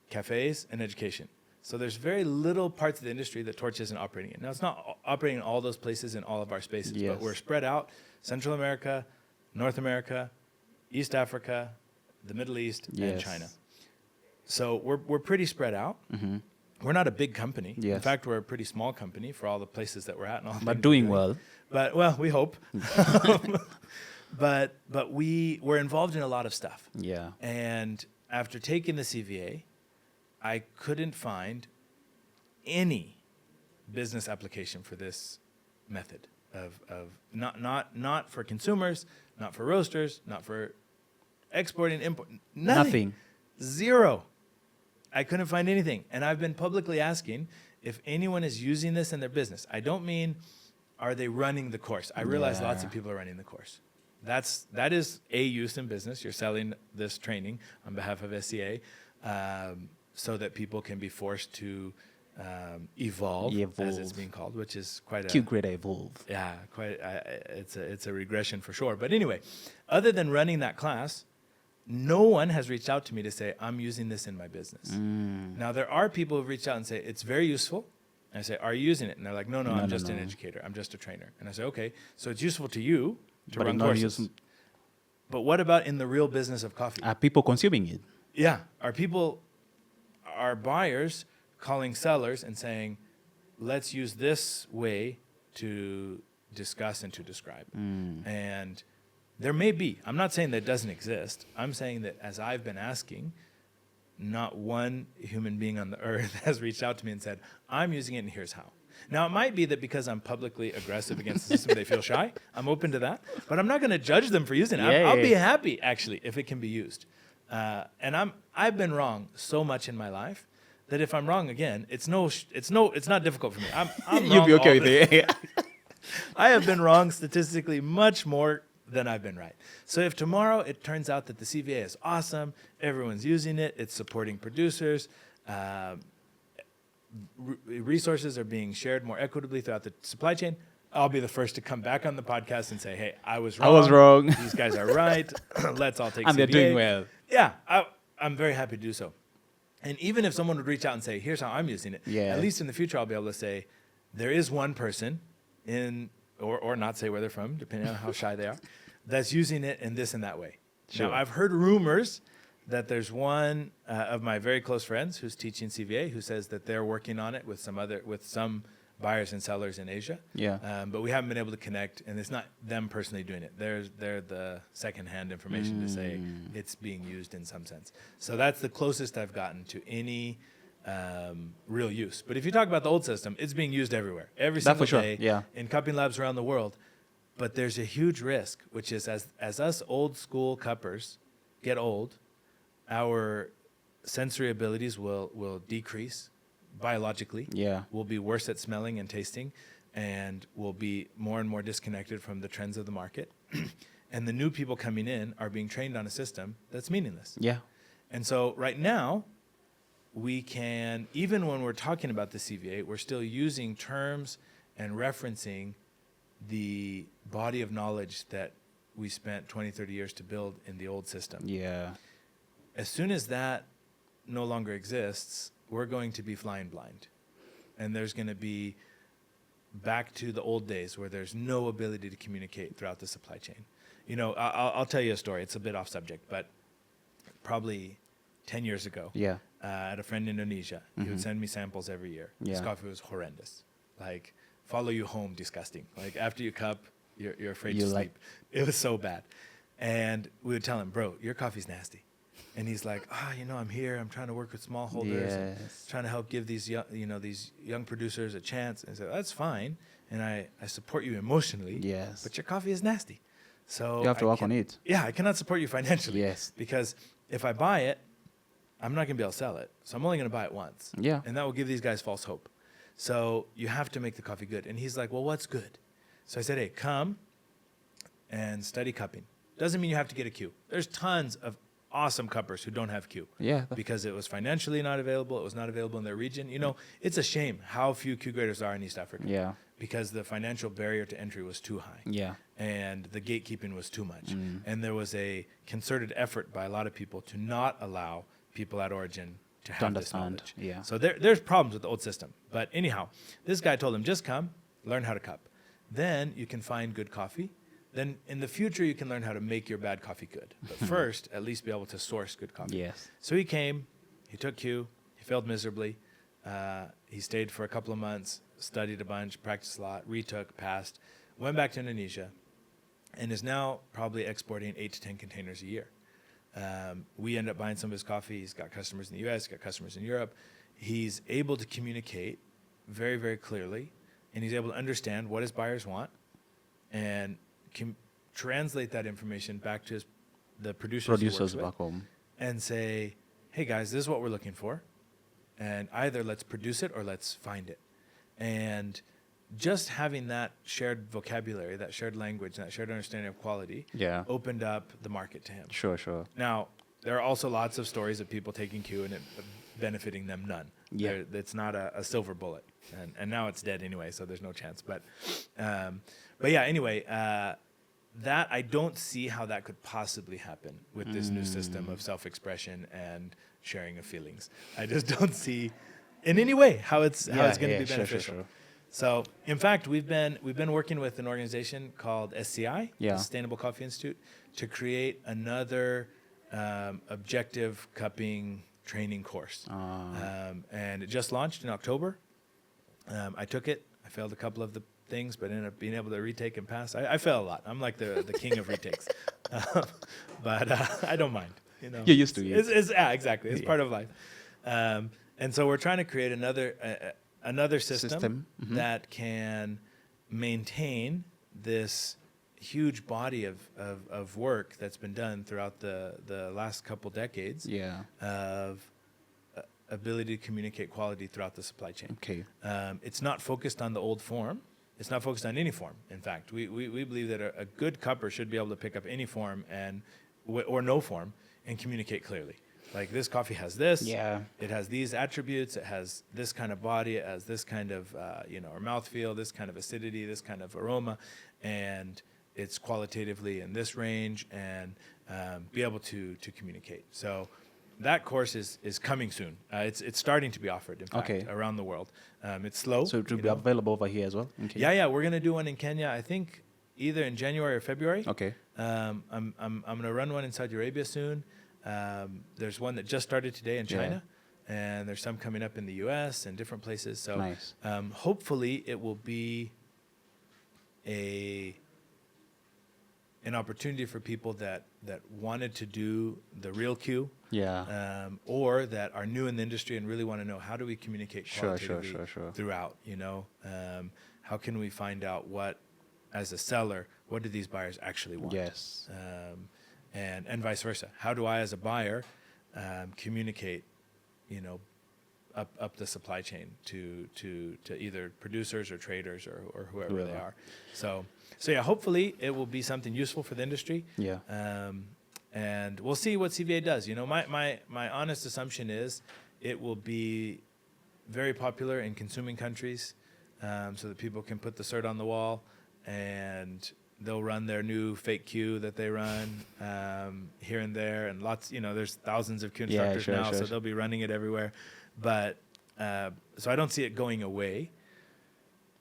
Speaker 2: cafes, and education. So there's very little parts of the industry that Torch isn't operating in. Now, it's not operating in all those places in all of our spaces, but we're spread out. Central America, North America, East Africa, the Middle East, and China. So we're pretty spread out. Mm-hmm. We're not a big company. Yes. In fact, we're a pretty small company for all the places that we're at. And all
Speaker 1: but doing well.
Speaker 2: But, well, we hope. But we're involved in a lot of stuff.
Speaker 1: Yeah.
Speaker 2: And after taking the CVA, I couldn't find any business application for this method of not for consumers, not for roasters, not for exporting, import, nothing. Zero. I couldn't find anything. And I've been publicly asking if anyone is using this in their business. I don't mean, are they running the course? I realize lots of people are running the course. That is a use in business. You're selling this training on behalf of SCA so that people can be forced to evolve, as it's being called, which is quite a
Speaker 1: cute great evolve.
Speaker 2: Yeah, quite. It's a regression for sure. But anyway, other than running that class, no one has reached out to me to say I'm using this in my business. Now there are people who've reached out and say it's very useful. And I say, are you using it? And they're like, no, I'm just an educator. I'm just a trainer. And I say, okay, so it's useful to you to run courses. But what about in the real business of coffee?
Speaker 1: Are people consuming it?
Speaker 2: Yeah. Are buyers calling sellers and saying, let's use this way to discuss and to describe? And there may be. I'm not saying that it doesn't exist. I'm saying that as I've been asking, not one human being on the earth has reached out to me and said, I'm using it and here's how. Now, it might be that because I'm publicly aggressive against the system, they feel shy. I'm open to that. But I'm not going to judge them for using it. I'll be happy, actually, if it can be used. And I've been wrong so much in my life that if I'm wrong again, it's not difficult for me. I'm
Speaker 1: You'll be okay with it.
Speaker 2: I have been wrong statistically much more than I've been right. So if tomorrow it turns out that the CVA is awesome, everyone's using it, it's supporting producers, resources are being shared more equitably throughout the supply chain, I'll be the first to come back on the podcast and say, hey, I was wrong. These guys are right. Let's all take
Speaker 1: and
Speaker 2: CVA.
Speaker 1: They're doing well.
Speaker 2: Yeah, I'm very happy to do so. And even if someone would reach out and say, here's how I'm using it, at least in the future I'll be able to say, there is one person or not say where they're from, depending on how shy they are, that's using it in this and that way. Sure. Now, I've heard rumors that there's one of my very close friends who's teaching CVA who says that they're working on it with some buyers and sellers in Asia. Yeah. But we haven't been able to connect, and it's not them personally doing it. They're the secondhand information to say it's being used in some sense. So that's the closest I've gotten to any real use. But if you talk about the old system, it's being used everywhere, every single day in cupping labs around the world. But there's a huge risk, which is as us old school cuppers get old, our sensory abilities will decrease biologically. Yeah. We'll be worse at smelling and tasting, and we'll be more and more disconnected from the trends of the market. And the new people coming in are being trained on a system that's meaningless. Yeah. And so right now, we can, even when we're talking about the CVA, we're still using terms and referencing the body of knowledge that we spent 20, 30 years to build in the old system. Yeah. As soon as that no longer exists, we're going to be flying blind. And there's going to be back to the old days where there's no ability to communicate throughout the supply chain. You know, I'll tell you a story. It's a bit off subject, but probably 10 years ago, I had a friend in Indonesia. He would send me samples every year. His coffee was horrendous. Like, follow you home, disgusting. Like, after you cup, you're afraid to sleep. It was so bad. And we would tell him, bro, your coffee's nasty. And he's like, I'm here. I'm trying to work with smallholders, trying to help give these young producers a chance. And I said, that's fine, and I support you emotionally. Yes. But your coffee is nasty. So
Speaker 1: You have to work on it.
Speaker 2: Yeah, I cannot support you financially.
Speaker 1: Yes.
Speaker 2: Because if I buy it, I'm not going to be able to sell it. So I'm only going to buy it once.
Speaker 1: Yeah.
Speaker 2: And that will give these guys false hope. So you have to make the coffee good. And he's like, well, what's good? So I said, hey, come and study cupping. Doesn't mean you have to get a Q. There's tons of awesome cuppers who don't have Q.
Speaker 1: Yeah.
Speaker 2: Because it was financially not available. It was not available in their region. You know, it's a shame how few Q graders are in East Africa.
Speaker 1: Yeah.
Speaker 2: Because the financial barrier to entry was too high.
Speaker 1: Yeah.
Speaker 2: And the gatekeeping was too much. And there was a concerted effort by a lot of people to not allow people at origin to have this knowledge.
Speaker 1: Yeah.
Speaker 2: So there's problems with the old system. But anyhow, this guy told him, just come, learn how to cup. Then you can find good coffee. Then in the future, you can learn how to make your bad coffee good. But first, at least be able to source good coffee.
Speaker 1: Yes.
Speaker 2: So he came, he took Q, he failed miserably. He stayed for a couple of months, studied a bunch, practiced a lot, retook, passed, went back to Indonesia, and is now probably exporting 8 to 10 containers a year. We end up buying some of his coffee. He's got customers in the U.S., got customers in Europe. He's able to communicate very, very clearly, and he's able to understand what his buyers want and can translate that information back to the producers he works with
Speaker 1: back home
Speaker 2: and say, hey, guys, this is what we're looking for. And either let's produce it or let's find it. And just having that shared vocabulary, that shared language, and that shared understanding of quality opened up the market to him.
Speaker 1: Sure, sure.
Speaker 2: Now, there are also lots of stories of people taking Q and it benefiting them none.
Speaker 1: Yeah.
Speaker 2: It's not a silver bullet. And now it's dead anyway, so there's no chance. But yeah, anyway, that I don't see how that could possibly happen with this new system of self-expression and sharing of feelings. I just don't see in any way how it's going to be beneficial.
Speaker 1: Sure.
Speaker 2: So, in fact, we've been working with an organization called SCI, the Sustainable Coffee Institute, to create another objective cupping training course. And it just launched in October. I took it. I failed a couple of the things, but ended up being able to retake and pass. I fail a lot. I'm like the king of retakes, but I don't mind. You know,
Speaker 1: you're used to it.
Speaker 2: Exactly. It's part of life. And so we're trying to create another system that can maintain this huge body of work that's been done throughout the last couple decades of ability to communicate quality throughout the supply chain.
Speaker 1: Okay.
Speaker 2: It's not focused on the old form. It's not focused on any form. In fact, we believe that a good cupper should be able to pick up any form or no form and communicate clearly. Like, this coffee has this.
Speaker 1: Yeah.
Speaker 2: It has these attributes. It has this kind of body. It has this kind of or mouthfeel, this kind of acidity, this kind of aroma, and it's qualitatively in this range, and be able to communicate. So that course is coming soon. It's starting to be offered, in fact, around the world. It's slow.
Speaker 1: So it will be available over here as well? Okay.
Speaker 2: Yeah. We're going to do one in Kenya, I think, either in January or February.
Speaker 1: Okay.
Speaker 2: I'm going to run one in Saudi Arabia soon. There's one that just started today in China, and there's some coming up in the U.S. and different places. So
Speaker 1: nice.
Speaker 2: Hopefully it will be an opportunity for people that wanted to do the real Q, or that are new in the industry and really want to know, how do we communicate qualitatively throughout, how can we find out what, as a seller, what do these buyers actually want?
Speaker 1: Yes.
Speaker 2: And vice versa. How do I, as a buyer, communicate, up the supply chain to either producers or traders or whoever they are. So yeah, hopefully it will be something useful for the industry.
Speaker 1: Yeah.
Speaker 2: And we'll see what CVA does. My honest assumption is it will be very popular in consuming countries, so that people can put the cert on the wall, and they'll run their new fake Q that they run here and there, and lots. There's thousands of Q instructors now, so they'll be running it everywhere. But so I don't see it going away,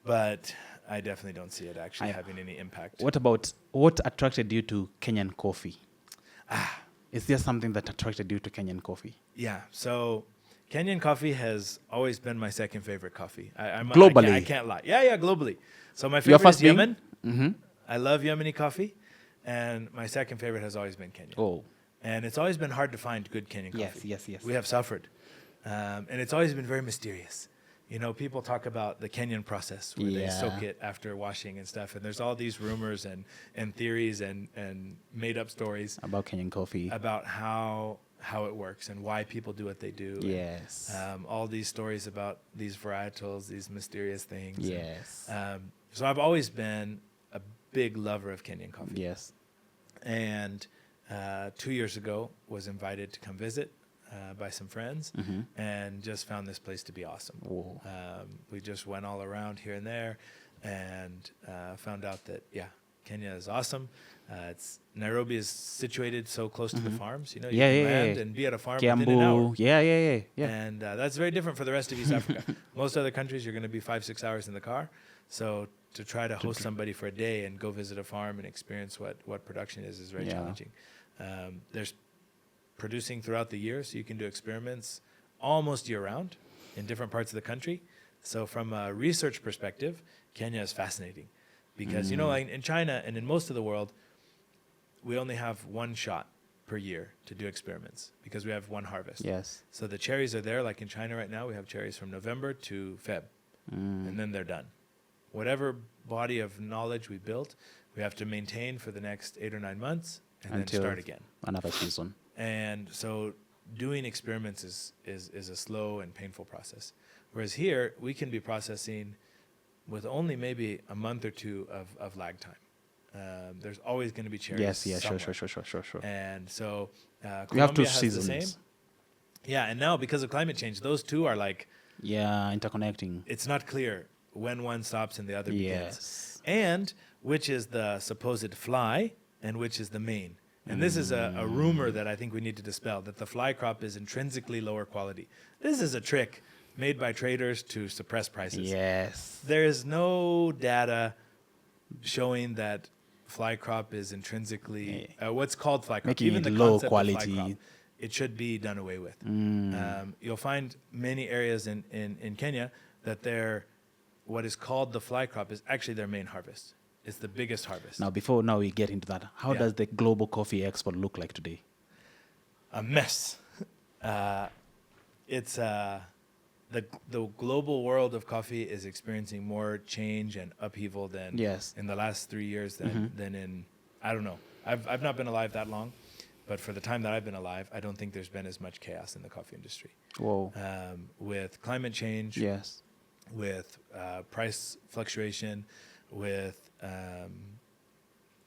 Speaker 2: but I definitely don't see it actually having any impact.
Speaker 1: What attracted you to Kenyan coffee? Is there something that attracted you to Kenyan coffee?
Speaker 2: Yeah, so Kenyan coffee has always been my second favorite coffee.
Speaker 1: Globally?
Speaker 2: I can't lie. Yeah, globally. So my favorite is Yemen.
Speaker 1: Mm-hmm.
Speaker 2: I love Yemeni coffee, and my second favorite has always been Kenya.
Speaker 1: Oh.
Speaker 2: And it's always been hard to find good Kenyan coffee.
Speaker 1: Yes.
Speaker 2: We have suffered. And it's always been very mysterious. people talk about the Kenyan process where they soak it after washing and stuff. And there's all these rumors and theories and made up stories
Speaker 1: about Kenyan coffee,
Speaker 2: about how it works and why people do what they do.
Speaker 1: Yes.
Speaker 2: And, all these stories about these varietals, these mysterious things.
Speaker 1: Yes.
Speaker 2: And, so I've always been a big lover of Kenyan coffee.
Speaker 1: Yes.
Speaker 2: And 2 years ago was invited to come visit by some friends, and just found this place to be awesome. We just went all around here and there, and found out that Kenya is awesome. Nairobi is situated so close to the farms. You can land and be at a farm within an hour.
Speaker 1: Yeah.
Speaker 2: And that's very different for the rest of East Africa. Most other countries, you're going to be 5-6 hours in the car. So to try to host somebody for a day and go visit a farm and experience what production is very challenging. There's producing throughout the year, so you can do experiments almost year-round in different parts of the country. So from a research perspective, Kenya is fascinating because, like in China and in most of the world, we only have one shot per year to do experiments because we have one harvest.
Speaker 1: Yes.
Speaker 2: So the cherries are there, like in China right now, we have cherries from November to Feb, and then they're done. Whatever body of knowledge we built, we have to maintain for the next 8 or 9 months and then start again.
Speaker 1: Another season.
Speaker 2: And so doing experiments is a slow and painful process. Whereas here, we can be processing with only maybe a month or two of lag time. There's always going to be cherries somewhere.
Speaker 1: Sure.
Speaker 2: And so
Speaker 1: We have two
Speaker 2: Colombia has
Speaker 1: seasons.
Speaker 2: the same. Yeah, and now because of climate change, those two are like...
Speaker 1: interconnecting.
Speaker 2: It's not clear when one stops and the other begins.
Speaker 1: Yes.
Speaker 2: And which is the supposed fly and which is the main. And this is a rumor that I think we need to dispel, that the fly crop is intrinsically lower quality. This is a trick made by traders to suppress prices.
Speaker 1: Yes.
Speaker 2: There is no data showing that fly crop is intrinsically, what's called fly crop,
Speaker 1: Making
Speaker 2: even
Speaker 1: it
Speaker 2: the
Speaker 1: low
Speaker 2: concept
Speaker 1: quality.
Speaker 2: of fly crop, it should be done away with. You'll find many areas in Kenya that what is called the fly crop is actually their main harvest. It's the biggest harvest.
Speaker 1: Now we get into that, how does the global coffee export look like today?
Speaker 2: A mess. It's the global world of coffee is experiencing more change and upheaval than in the last 3 years than in, I don't know. I've not been alive that long, but for the time that I've been alive, I don't think there's been as much chaos in the coffee industry.
Speaker 1: Whoa.
Speaker 2: With climate change, with price fluctuation, with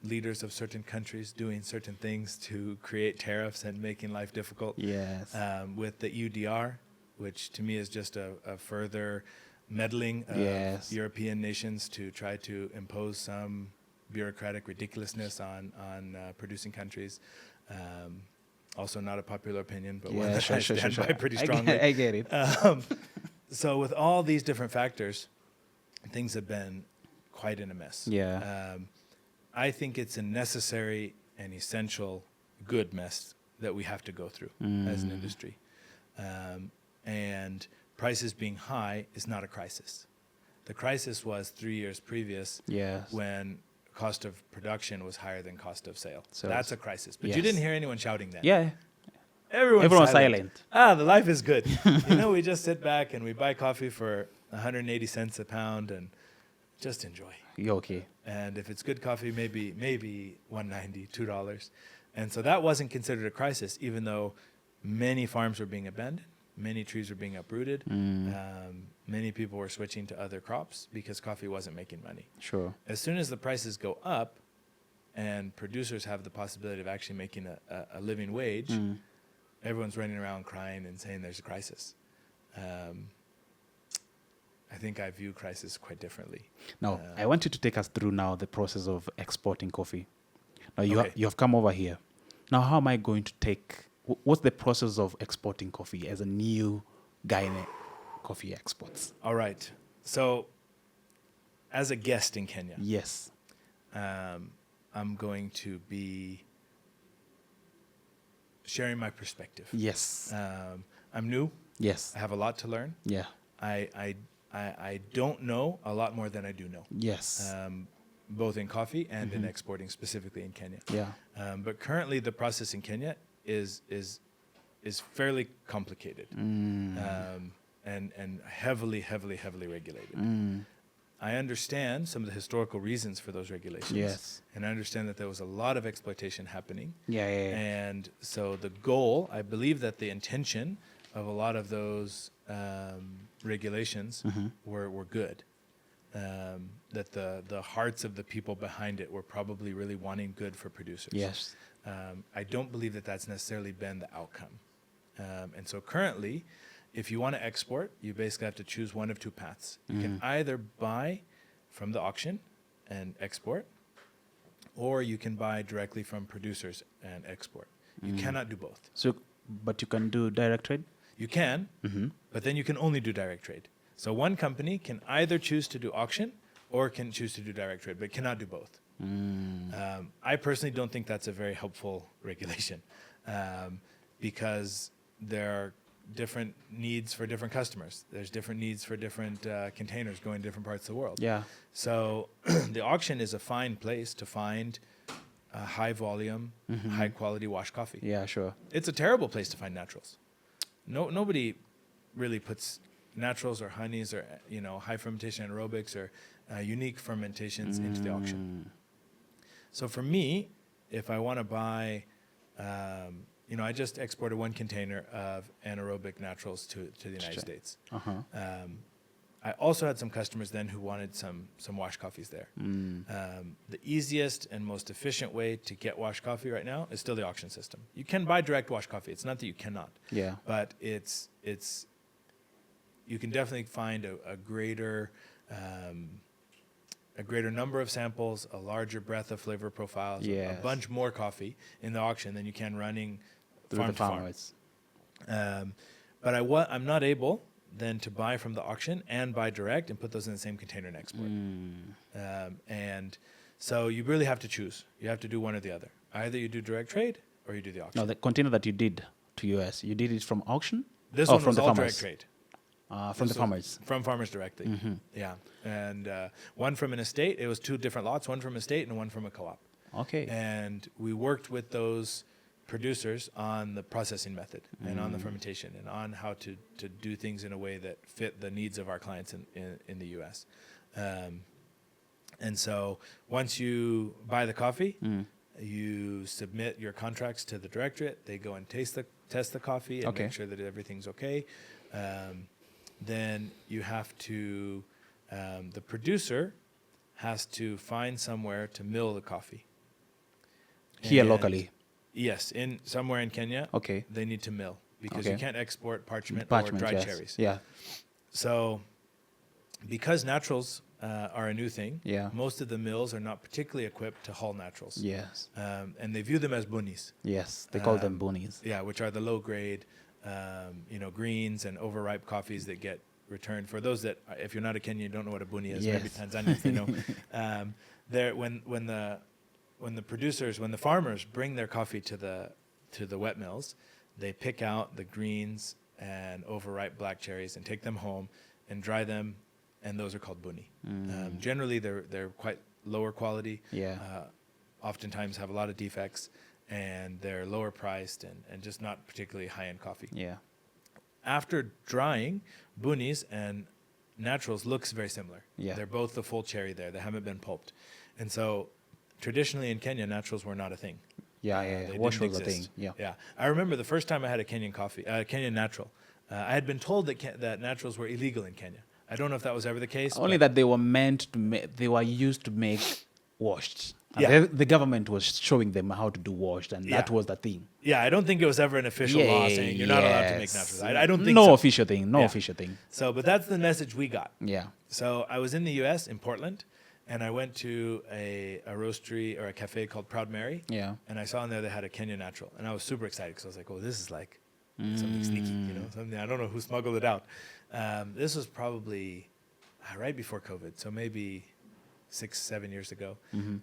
Speaker 2: leaders of certain countries doing certain things to create tariffs and making life difficult. With the EUDR, which to me is just a further meddling of European nations to try to impose some bureaucratic ridiculousness on producing countries. Also not a popular opinion, but one that I stand by pretty strongly.
Speaker 1: I get it.
Speaker 2: So with all these different factors, things have been quite in a mess. I think it's a necessary and essential good mess that we have to go through as an industry. And prices being high is not a crisis. The crisis was 3 years previous when cost of production was higher than cost of sale. So that's a crisis. But you didn't hear anyone shouting that. Everyone was silent. The life is good. We just sit back and we buy coffee for 180 cents a pound and just enjoy.
Speaker 1: You're okay.
Speaker 2: And if it's good coffee, maybe $1.90, $2. And so that wasn't considered a crisis, even though many farms were being abandoned, many trees were being uprooted, many people were switching to other crops because coffee wasn't making money.
Speaker 1: Sure.
Speaker 2: As soon as the prices go up and producers have the possibility of actually making a living wage, everyone's running around crying and saying there's a crisis. I think I view crisis quite differently.
Speaker 1: Now, I want you to take us through now the process of exporting coffee. Now, you have come over here. Now, how am I going to what's the process of exporting coffee as a new guy in coffee exports?
Speaker 2: All right. So, as a guest in Kenya, I'm going to be sharing my perspective. I'm new. I have a lot to learn. I don't know a lot more than I do know. Both in coffee and in exporting, specifically in Kenya. But currently, the process in Kenya is fairly complicated. and heavily regulated. I understand some of the historical reasons for those regulations.
Speaker 1: Yes.
Speaker 2: And I understand that there was a lot of exploitation happening.
Speaker 1: Yeah.
Speaker 2: And so the goal, I believe that the intention of a lot of those regulations were good. That the hearts of the people behind it were probably really wanting good for producers.
Speaker 1: Yes.
Speaker 2: I don't believe that that's necessarily been the outcome. And so currently, if you want to export, you basically have to choose one of two paths. You can either buy from the auction and export, or you can buy directly from producers and export. You cannot do both.
Speaker 1: So, but you can do direct trade?
Speaker 2: You can, but then you can only do direct trade. So one company can either choose to do auction or can choose to do direct trade, but cannot do both. I personally don't think that's a very helpful regulation because there are different needs for different customers. There's different needs for different containers going to different parts of the world.
Speaker 1: Yeah.
Speaker 2: So the auction is a fine place to find high volume, high quality wash coffee.
Speaker 1: Yeah, sure.
Speaker 2: It's a terrible place to find naturals. Nobody really puts naturals or honeys or high fermentation aerobics or unique fermentations into the auction. So for me, if I want to buy I just exported one container of anaerobic naturals to the United States. I also had some customers then who wanted some wash coffees there. The easiest and most efficient way to get wash coffee right now is still the auction system. You can buy direct wash coffee. It's not that you cannot.
Speaker 1: Yeah.
Speaker 2: But you can definitely find a greater number of samples, a larger breadth of flavor profiles, a bunch more coffee in the auction than you can running farm to farm. But I'm not able then to buy from the auction and buy direct and put those in the same container and export. And so you really have to choose. You have to do one or the other. Either you do direct trade or you do the auction.
Speaker 1: Now, the container that you did to US, you did it from auction?
Speaker 2: This one
Speaker 1: from
Speaker 2: was
Speaker 1: the
Speaker 2: all
Speaker 1: farmers?
Speaker 2: direct trade.
Speaker 1: From the farmers?
Speaker 2: From farmers directly, yeah. And one from an estate. It was two different lots, one from estate and one from a co-op.
Speaker 1: Okay.
Speaker 2: And we worked with those producers on the processing method and on the fermentation and on how to do things in a way that fit the needs of our clients in the U.S. And so once you buy the coffee, you submit your contracts to the directorate. They go and test the coffee and make sure that everything's okay. Then you have to, the producer has to find somewhere to mill the coffee.
Speaker 1: Here locally?
Speaker 2: Yes, somewhere in Kenya.
Speaker 1: Okay.
Speaker 2: They need to mill because you can't export parchment or dried cherries.
Speaker 1: Yeah.
Speaker 2: So because naturals are a new thing, most of the mills are not particularly equipped to hull naturals.
Speaker 1: Yes.
Speaker 2: And they view them as bunnies.
Speaker 1: Yes, they call them bunnies.
Speaker 2: Yeah, which are the low grade, greens and overripe coffees that get returned. For those that, if you're not a Kenyan, you don't know what a bunny is. Maybe Tanzanians, they know. When the farmers bring their coffee to the wet mills, they pick out the greens and overripe black cherries and take them home and dry them, and those are called bunny. Generally, they're quite lower quality. Yeah. Oftentimes have a lot of defects, and they're lower priced and just not particularly high-end coffee. Yeah. After drying, bunnies and naturals looks very similar. Yeah. They're both the full cherry there. They haven't been pulped. And so traditionally in Kenya, naturals were not a thing.
Speaker 1: Wash was a thing.
Speaker 2: Yeah. I remember the first time I had a Kenyan natural. I had been told that naturals were illegal in Kenya. I don't know if that was ever the case.
Speaker 1: Only that they were they were used to make washed. And the government was showing them how to do washed, and that was the thing.
Speaker 2: Yeah, I don't think it was ever an official law saying you're not allowed to make naturals. I don't think so.
Speaker 1: No official thing.
Speaker 2: So, but that's the message we got.
Speaker 1: Yeah.
Speaker 2: So I was in the U.S., in Portland, and I went to a roastery or a cafe called Proud Mary. Yeah. And I saw in there they had a Kenyan natural, and I was super excited because I was like, oh, this is like something sneaky, something I don't know who smuggled it out. This was probably right before COVID, so maybe 6-7 years ago,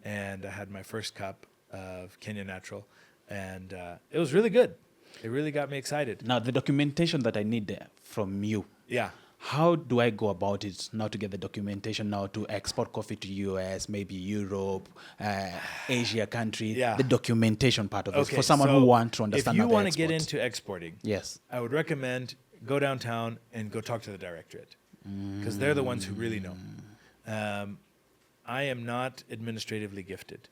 Speaker 2: and I had my first cup of Kenyan natural, and it was really good. It really got me excited.
Speaker 1: Now, the documentation that I need from you. Yeah. How do I go about it now to get the documentation now to export coffee to US, maybe Europe, Asia countries? Yeah. The documentation part of it for someone who wants to understand.
Speaker 2: If you want to get into exporting,
Speaker 1: yes,
Speaker 2: I would recommend go downtown and go talk to the directorate, because they're the ones who really know. I am not administratively gifted.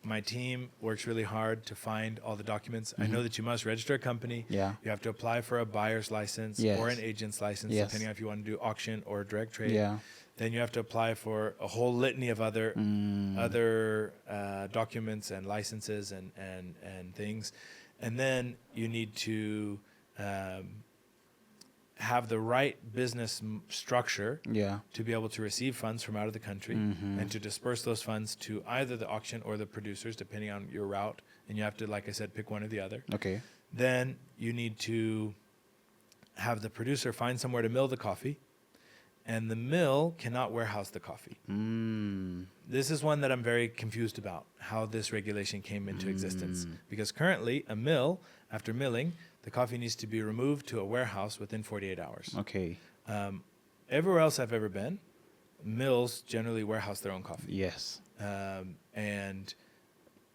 Speaker 2: My team works really hard to find all the documents. I know that you must register a company.
Speaker 1: Yeah.
Speaker 2: You have to apply for a buyer's license or an agent's license, depending on if you want to do auction or direct trade.
Speaker 1: Yeah.
Speaker 2: Then you have to apply for a whole litany of other documents and licenses and things. And then you need to have the right business structure to be able to receive funds from out of the country and to disperse those funds to either the auction or the producers, depending on your route. And you have to, like I said, pick one or the other.
Speaker 1: Okay.
Speaker 2: Then you need to have the producer find somewhere to mill the coffee, and the mill cannot warehouse the coffee. This is one that I'm very confused about, how this regulation came into existence. Because currently, a mill, after milling, the coffee needs to be removed to a warehouse within 48 hours.
Speaker 1: Okay.
Speaker 2: Everywhere else I've ever been, mills generally warehouse their own coffee.
Speaker 1: Yes.
Speaker 2: And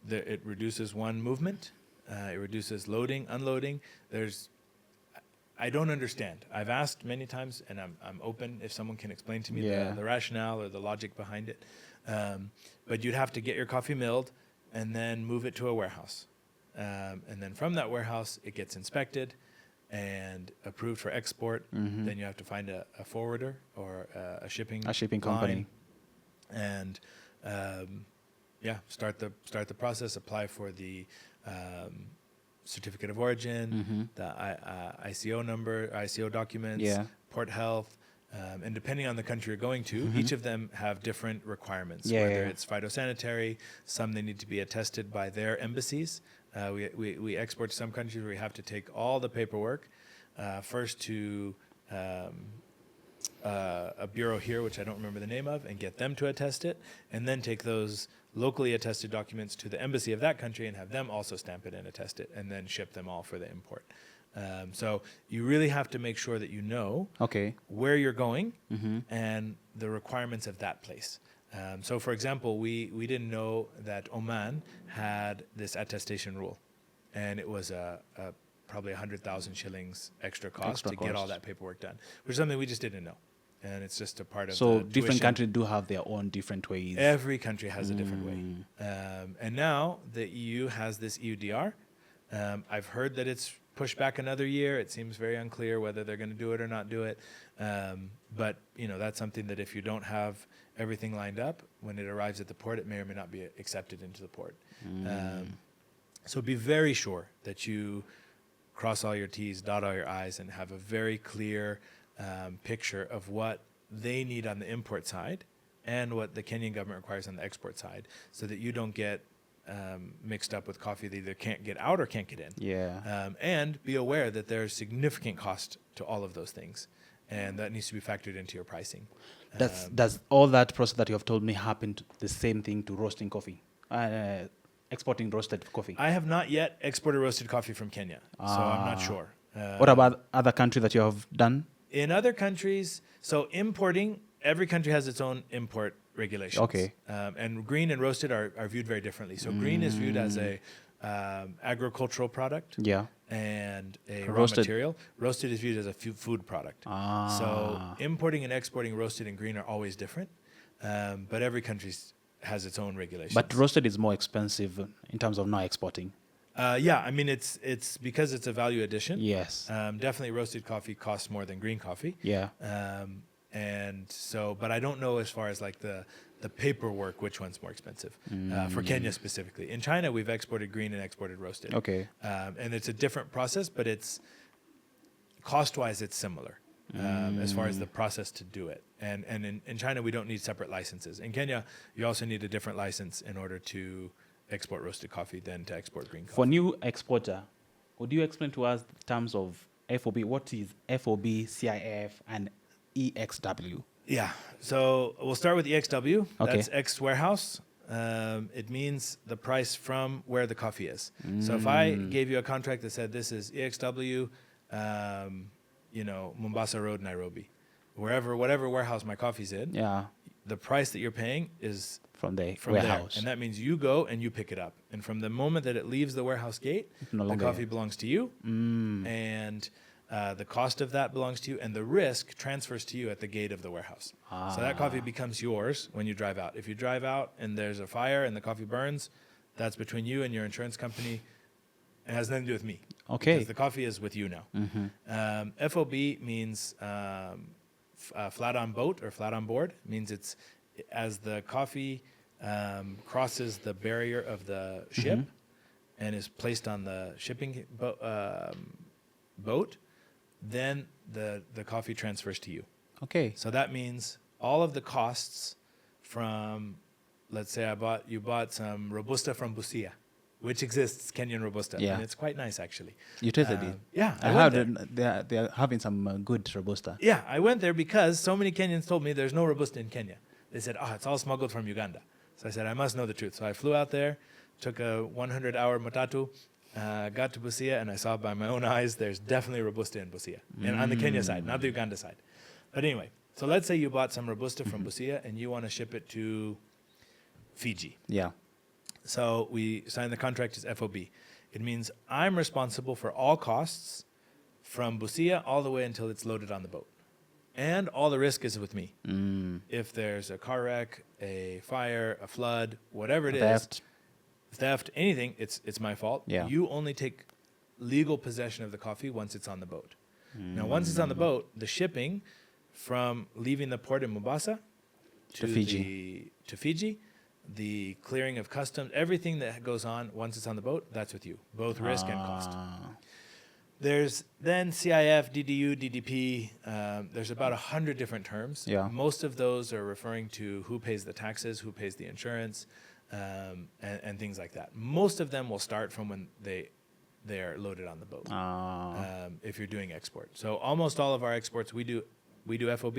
Speaker 2: it reduces one movement. It reduces loading, unloading. I don't understand. I've asked many times, and I'm open if someone can explain to me the rationale or the logic behind it. But you'd have to get your coffee milled and then move it to a warehouse. And then from that warehouse, it gets inspected and approved for export. Then you have to find a forwarder or a shipping
Speaker 1: company,
Speaker 2: and start the process. Apply for the certificate of origin, the ICO number, ICO documents, port health. And depending on the country you're going to, each of them have different requirements, whether it's phytosanitary, some they need to be attested by their embassies. We export to some countries where we have to take all the paperwork first to a bureau here, which I don't remember the name of, and get them to attest it, and then take those locally attested documents to the embassy of that country and have them also stamp it and attest it, and then ship them all for the import. So you really have to make sure that you know where you're going and the requirements of that place. So, for example, we didn't know that Oman had this attestation rule, and it was probably 100,000 shillings extra cost to get all that paperwork done, which is something we just didn't know. And it's just a part of
Speaker 1: so
Speaker 2: the
Speaker 1: different
Speaker 2: tuition.
Speaker 1: countries do have their own different ways.
Speaker 2: Every country has a different way. And now the EU has this EUDR. I've heard that it's pushed back another year. It seems very unclear whether they're going to do it or not do it. But, that's something that if you don't have everything lined up, when it arrives at the port, it may or may not be accepted into the port. So be very sure that you cross all your T's, dot all your I's, and have a very clear picture of what they need on the import side and what the Kenyan government requires on the export side, so that you don't get mixed up with coffee that either can't get out or can't get in. And be aware that there's significant cost to all of those things, and that needs to be factored into your pricing.
Speaker 1: Does all that process that you have told me happen to the same thing to roasting coffee? Exporting roasted coffee?
Speaker 2: I have not yet exported roasted coffee from Kenya, so I'm not sure.
Speaker 1: What about other countries that you have done?
Speaker 2: In other countries, so importing, every country has its own import regulations. And green and roasted are viewed very differently. So green is viewed as a agricultural product and a raw material. Roasted is viewed as a food product. So importing and exporting roasted and green are always different, but every country has its own regulations.
Speaker 1: But roasted is more expensive in terms of not exporting.
Speaker 2: I mean, it's because it's a value addition. Definitely roasted coffee costs more than green coffee. And so, but I don't know as far as like the paperwork, which one's more expensive for Kenya specifically. In China, we've exported green and exported roasted. And it's a different process, but it's cost-wise, it's similar as far as the process to do it. And in China, we don't need separate licenses. In Kenya, you also need a different license in order to export roasted coffee than to export green coffee.
Speaker 1: For new exporter, would you explain to us the terms of FOB? What is FOB, CIF, and EXW?
Speaker 2: So we'll start with EXW. That's ex warehouse. It means the price from where the coffee is. So if I gave you a contract that said this is EXW, Mombasa Road, Nairobi, whatever warehouse my coffee's in, the price that you're paying is
Speaker 1: from the
Speaker 2: from
Speaker 1: warehouse.
Speaker 2: there. And that means you go and you pick it up. And from the moment that it leaves the warehouse gate,
Speaker 1: No
Speaker 2: the
Speaker 1: longer
Speaker 2: coffee belongs to you. And the cost of that belongs to you. And the risk transfers to you at the gate of the warehouse. So that coffee becomes yours when you drive out. If you drive out and there's a fire and the coffee burns, that's between you and your insurance company. It has nothing to do with me.
Speaker 1: Okay.
Speaker 2: Because the coffee is with you now. FOB means flat on boat or flat on board. It means it's as the coffee crosses the barrier of the ship and is placed on the shipping boat, then the coffee transfers to you.
Speaker 1: Okay.
Speaker 2: So that means all of the costs from, let's say you bought some Robusta from Busia, which exists, Kenyan Robusta.
Speaker 1: Yeah.
Speaker 2: And it's quite nice, actually.
Speaker 1: You tasted it?
Speaker 2: Yeah.
Speaker 1: I
Speaker 2: went
Speaker 1: heard
Speaker 2: there.
Speaker 1: they're having some good Robusta.
Speaker 2: Yeah, I went there because so many Kenyans told me there's no Robusta in Kenya. They said, it's all smuggled from Uganda. So I said, I must know the truth. So I flew out there, took a 100-hour matatu, got to Busia, and I saw by my own eyes there's definitely Robusta in Busia. And on the Kenya side, not the Uganda side. But anyway, so let's say you bought some Robusta from Busia and you want to ship it to Fiji.
Speaker 1: Yeah.
Speaker 2: So we signed the contract as FOB. It means I'm responsible for all costs from Busia all the way until it's loaded on the boat. And all the risk is with me. If there's a car wreck, a fire, a flood, whatever it is, theft, anything, it's my fault.
Speaker 1: Yeah.
Speaker 2: You only take legal possession of the coffee once it's on the boat. Now, once it's on the boat, the shipping from leaving the port in Mombasa to Fiji, the clearing of customs, everything that goes on once it's on the boat, that's with you, both risk and cost. There's then CIF, DDU, DDP. There's about 100 different terms.
Speaker 1: Yeah.
Speaker 2: Most of those are referring to who pays the taxes, who pays the insurance, and things like that. Most of them will start from when they are loaded on the boat. If you're doing export, so almost all of our exports we do FOB.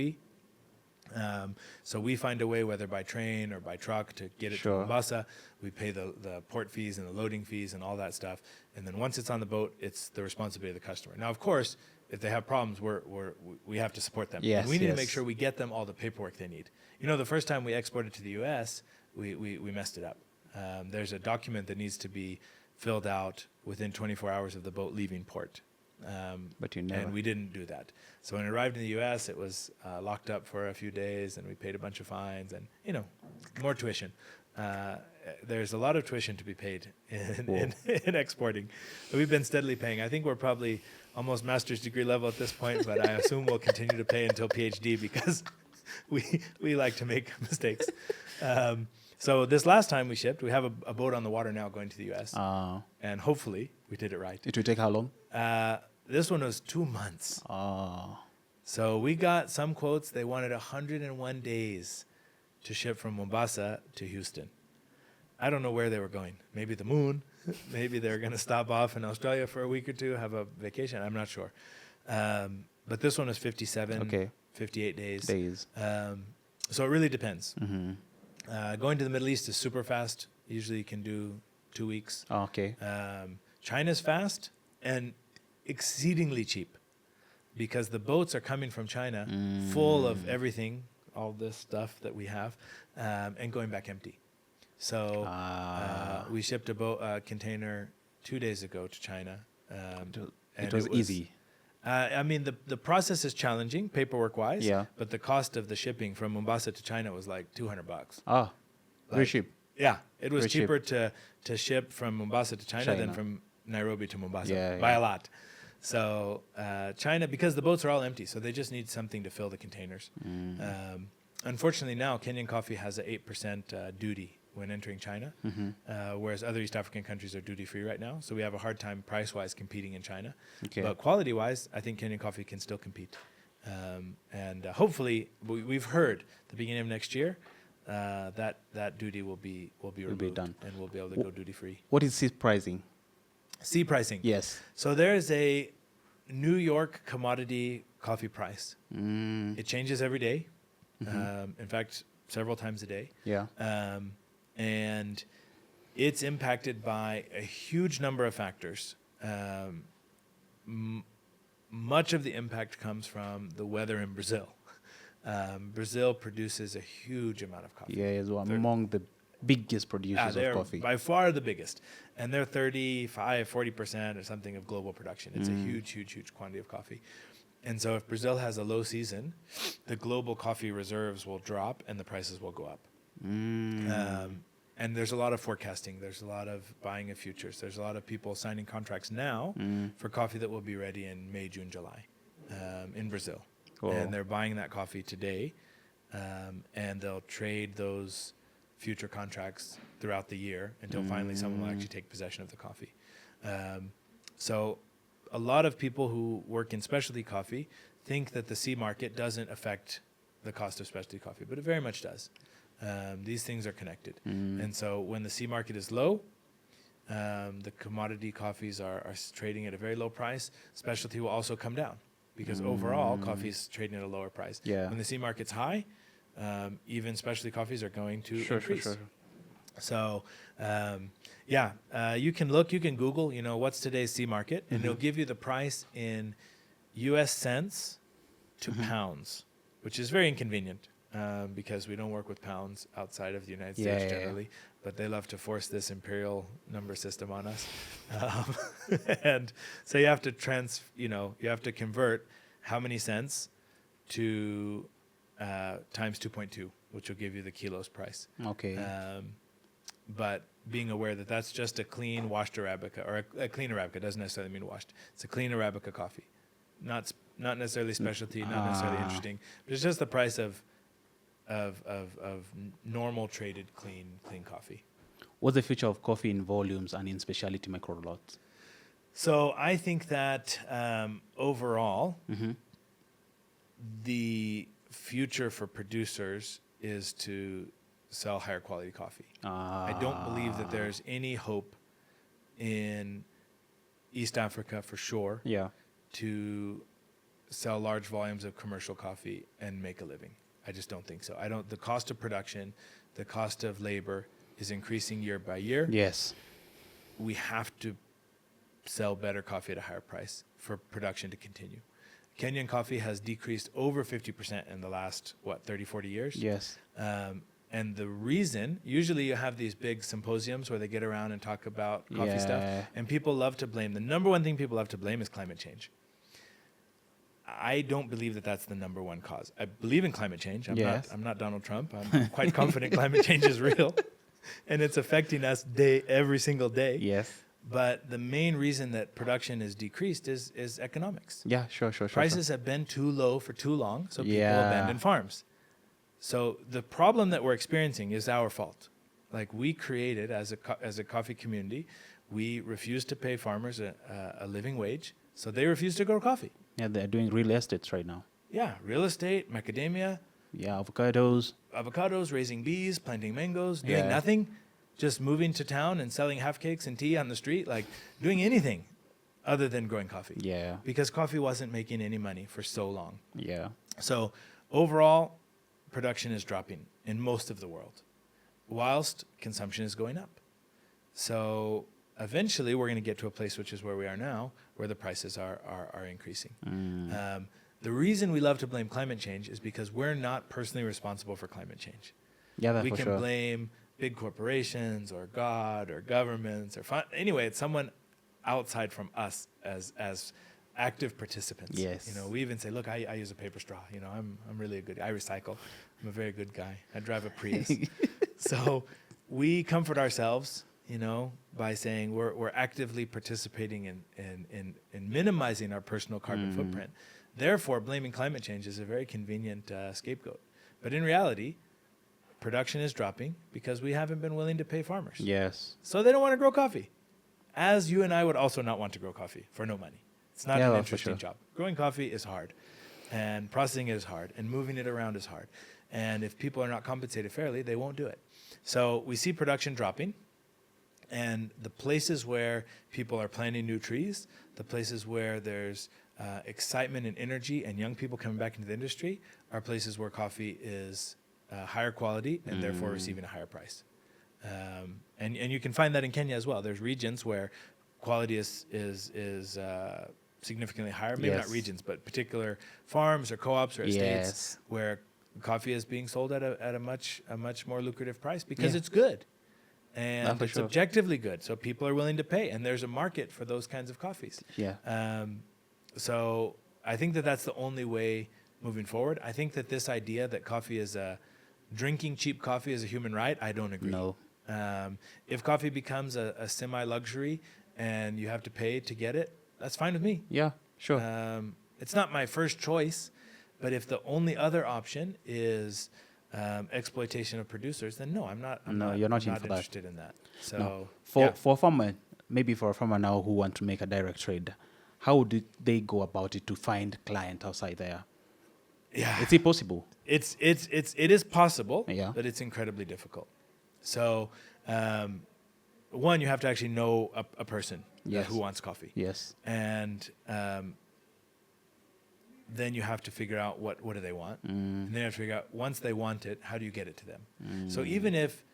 Speaker 2: So we find a way, whether by train or by truck, to get it to Mombasa. We pay the port fees and the loading fees and all that stuff. And then once it's on the boat, it's the responsibility of the customer. Now, of course, if they have problems, we have to support them.
Speaker 1: Yes,
Speaker 2: and we need to make sure we get them all the paperwork they need. The first time we exported to the U.S., we messed it up. There's a document that needs to be filled out within 24 hours of the boat leaving port.
Speaker 1: But you never.
Speaker 2: And we didn't do that. So when it arrived in the U.S., it was locked up for a few days, and we paid a bunch of fines and, more tuition. There's a lot of tuition to be paid in exporting. But we've been steadily paying. I think we're probably almost master's degree level at this point, but I assume we'll continue to pay until PhD because we like to make mistakes. So this last time we shipped, we have a boat on the water now going to the U.S. And hopefully we did it right.
Speaker 1: It will take how long?
Speaker 2: This one was 2 months. So we got some quotes. They wanted 101 days to ship from Mombasa to Houston. I don't know where they were going. Maybe the moon. Maybe they were going to stop off in Australia for a week or two, have a vacation. I'm not sure. But this one was 57, 58 days. So it really depends. Going to the Middle East is super fast. Usually you can do 2 weeks. China's fast and exceedingly cheap because the boats are coming from China full of everything, all this stuff that we have, and going back empty. So we shipped a container 2 days ago to China. And
Speaker 1: it was easy.
Speaker 2: I mean, the process is challenging paperwork-wise, but the cost of the shipping from Mombasa to China was like $200.
Speaker 1: Very cheap.
Speaker 2: Yeah, it was cheaper to ship from Mombasa to China than from Nairobi to Mombasa by a lot. So China, because the boats are all empty, so they just need something to fill the containers. Unfortunately now, Kenyan coffee has an 8% duty when entering China, whereas other East African countries are duty-free right now. So we have a hard time price-wise competing in China. But quality-wise, I think Kenyan coffee can still compete. And hopefully, we've heard the beginning of next year, that duty will be removed
Speaker 1: done.
Speaker 2: and we'll be able to go duty-free.
Speaker 1: What is sea pricing?
Speaker 2: Sea pricing.
Speaker 1: Yes.
Speaker 2: So there is a New York commodity coffee price. It changes every day. In fact, several times a day. And it's impacted by a huge number of factors. Much of the impact comes from the weather in Brazil. Brazil produces a huge amount of coffee.
Speaker 1: Yeah, as well. Among the biggest producers of coffee.
Speaker 2: By far the biggest. And they're 40% or something of global production. It's a huge, huge, huge quantity of coffee. And so if Brazil has a low season, the global coffee reserves will drop and the prices will go up. And there's a lot of forecasting. There's a lot of buying of futures. There's a lot of people signing contracts now for coffee that will be ready in May, June, July in Brazil. Cool. And they're buying that coffee today, and they'll trade those future contracts throughout the year until finally someone will actually take possession of the coffee. So a lot of people who work in specialty coffee think that the C market doesn't affect the cost of specialty coffee, but it very much does. These things are connected. And so when the C market is low, the commodity coffees are trading at a very low price. Specialty will also come down because overall coffee is trading at a lower price.
Speaker 1: Yeah.
Speaker 2: When the C market's high, even specialty coffees are going to increase. Sure. So, you can look, you can Google, what's today's C market, and it'll give you the price in U.S. cents to pounds, which is very inconvenient because we don't work with pounds outside of the United States generally, but they love to force this imperial number system on us. And so you have to you have to convert how many cents to times 2.2, which will give you the kilos price.
Speaker 1: Okay.
Speaker 2: But being aware that that's just a clean washed Arabica, or a clean Arabica doesn't necessarily mean washed. It's a clean Arabica coffee, not necessarily specialty, not necessarily interesting, but it's just the price of normal traded clean coffee.
Speaker 1: What's the future of coffee in volumes and in specialty micro lots?
Speaker 2: So I think that overall, the future for producers is to sell higher quality coffee. I don't believe that there's any hope in East Africa for sure to sell large volumes of commercial coffee and make a living. I just don't think so. The cost of production, the cost of labor is increasing year by year.
Speaker 1: Yes.
Speaker 2: We have to sell better coffee at a higher price for production to continue. Kenyan coffee has decreased over 50% in the last, 30, 40 years?
Speaker 1: Yes.
Speaker 2: And the reason, usually you have these big symposiums where they get around and talk about coffee stuff, and people love to blame. The number one thing people love to blame is climate change. I don't believe that that's the number one cause. I believe in climate change. I'm not Donald Trump. I'm quite confident climate change is real, and it's affecting us every single day.
Speaker 1: Yes.
Speaker 2: But the main reason that production is decreased is economics.
Speaker 1: Yeah, sure.
Speaker 2: Prices have been too low for too long, so people abandon farms. So the problem that we're experiencing is our fault. Like we created as a coffee community, we refused to pay farmers a living wage, so they refused to grow coffee.
Speaker 1: Yeah, they're doing real estates right now.
Speaker 2: Yeah, real estate, macadamia.
Speaker 1: Yeah, avocados,
Speaker 2: raising bees, planting mangoes, doing nothing, just moving to town and selling half cakes and tea on the street, like doing anything other than growing coffee.
Speaker 1: Yeah.
Speaker 2: Because coffee wasn't making any money for so long.
Speaker 1: Yeah.
Speaker 2: So overall, production is dropping in most of the world, whilst consumption is going up. So eventually we're going to get to a place, which is where we are now, where the prices are increasing. The reason we love to blame climate change is because we're not personally responsible for climate change.
Speaker 1: Yeah,
Speaker 2: we can blame big corporations or God or governments or anyway, it's someone outside from us as active participants.
Speaker 1: Yes.
Speaker 2: We even say, look, I use a paper straw. I'm really a good guy. I recycle. I'm a very good guy. I drive a Prius. So we comfort ourselves, by saying we're actively participating in minimizing our personal carbon footprint. Therefore, blaming climate change is a very convenient scapegoat. But in reality, production is dropping because we haven't been willing to pay farmers.
Speaker 1: Yes.
Speaker 2: So they don't want to grow coffee. As you and I would also not want to grow coffee for no money. It's not an interesting job. Growing coffee is hard, and processing it is hard, and moving it around is hard. And if people are not compensated fairly, they won't do it. So we see production dropping, and the places where people are planting new trees, the places where there's excitement and energy and young people coming back into the industry are places where coffee is higher quality and therefore receiving a higher price. And you can find that in Kenya as well. There's regions where quality is significantly higher, maybe not regions, but particular farms or co-ops or estates where coffee is being sold at a much more lucrative price because
Speaker 1: Yeah.
Speaker 2: it's good. And
Speaker 1: for
Speaker 2: it's
Speaker 1: sure.
Speaker 2: objectively good. So people are willing to pay, and there's a market for those kinds of coffees.
Speaker 1: Yeah.
Speaker 2: So I think that that's the only way moving forward. I think that this idea that coffee is drinking cheap coffee is a human right, I don't agree.
Speaker 1: No.
Speaker 2: If coffee becomes a semi-luxury and you have to pay to get it, that's fine with me.
Speaker 1: Yeah. Sure.
Speaker 2: It's not my first choice, but if the only other option is exploitation of producers, then no, I'm not.
Speaker 1: You're not in for that.
Speaker 2: interested in that. So
Speaker 1: No.
Speaker 2: yeah.
Speaker 1: For a farmer, maybe for a farmer now who want to make a direct trade, how do they go about it to find client outside there?
Speaker 2: Yeah.
Speaker 1: Is it possible?
Speaker 2: It is possible,
Speaker 1: Yeah.
Speaker 2: but it's incredibly difficult. So, one, you have to actually know a person
Speaker 1: Yes.
Speaker 2: who wants coffee,
Speaker 1: Yes.
Speaker 2: and then you have to figure out what do they want, and then you have to figure out once they want it, how do you get it to them? So even if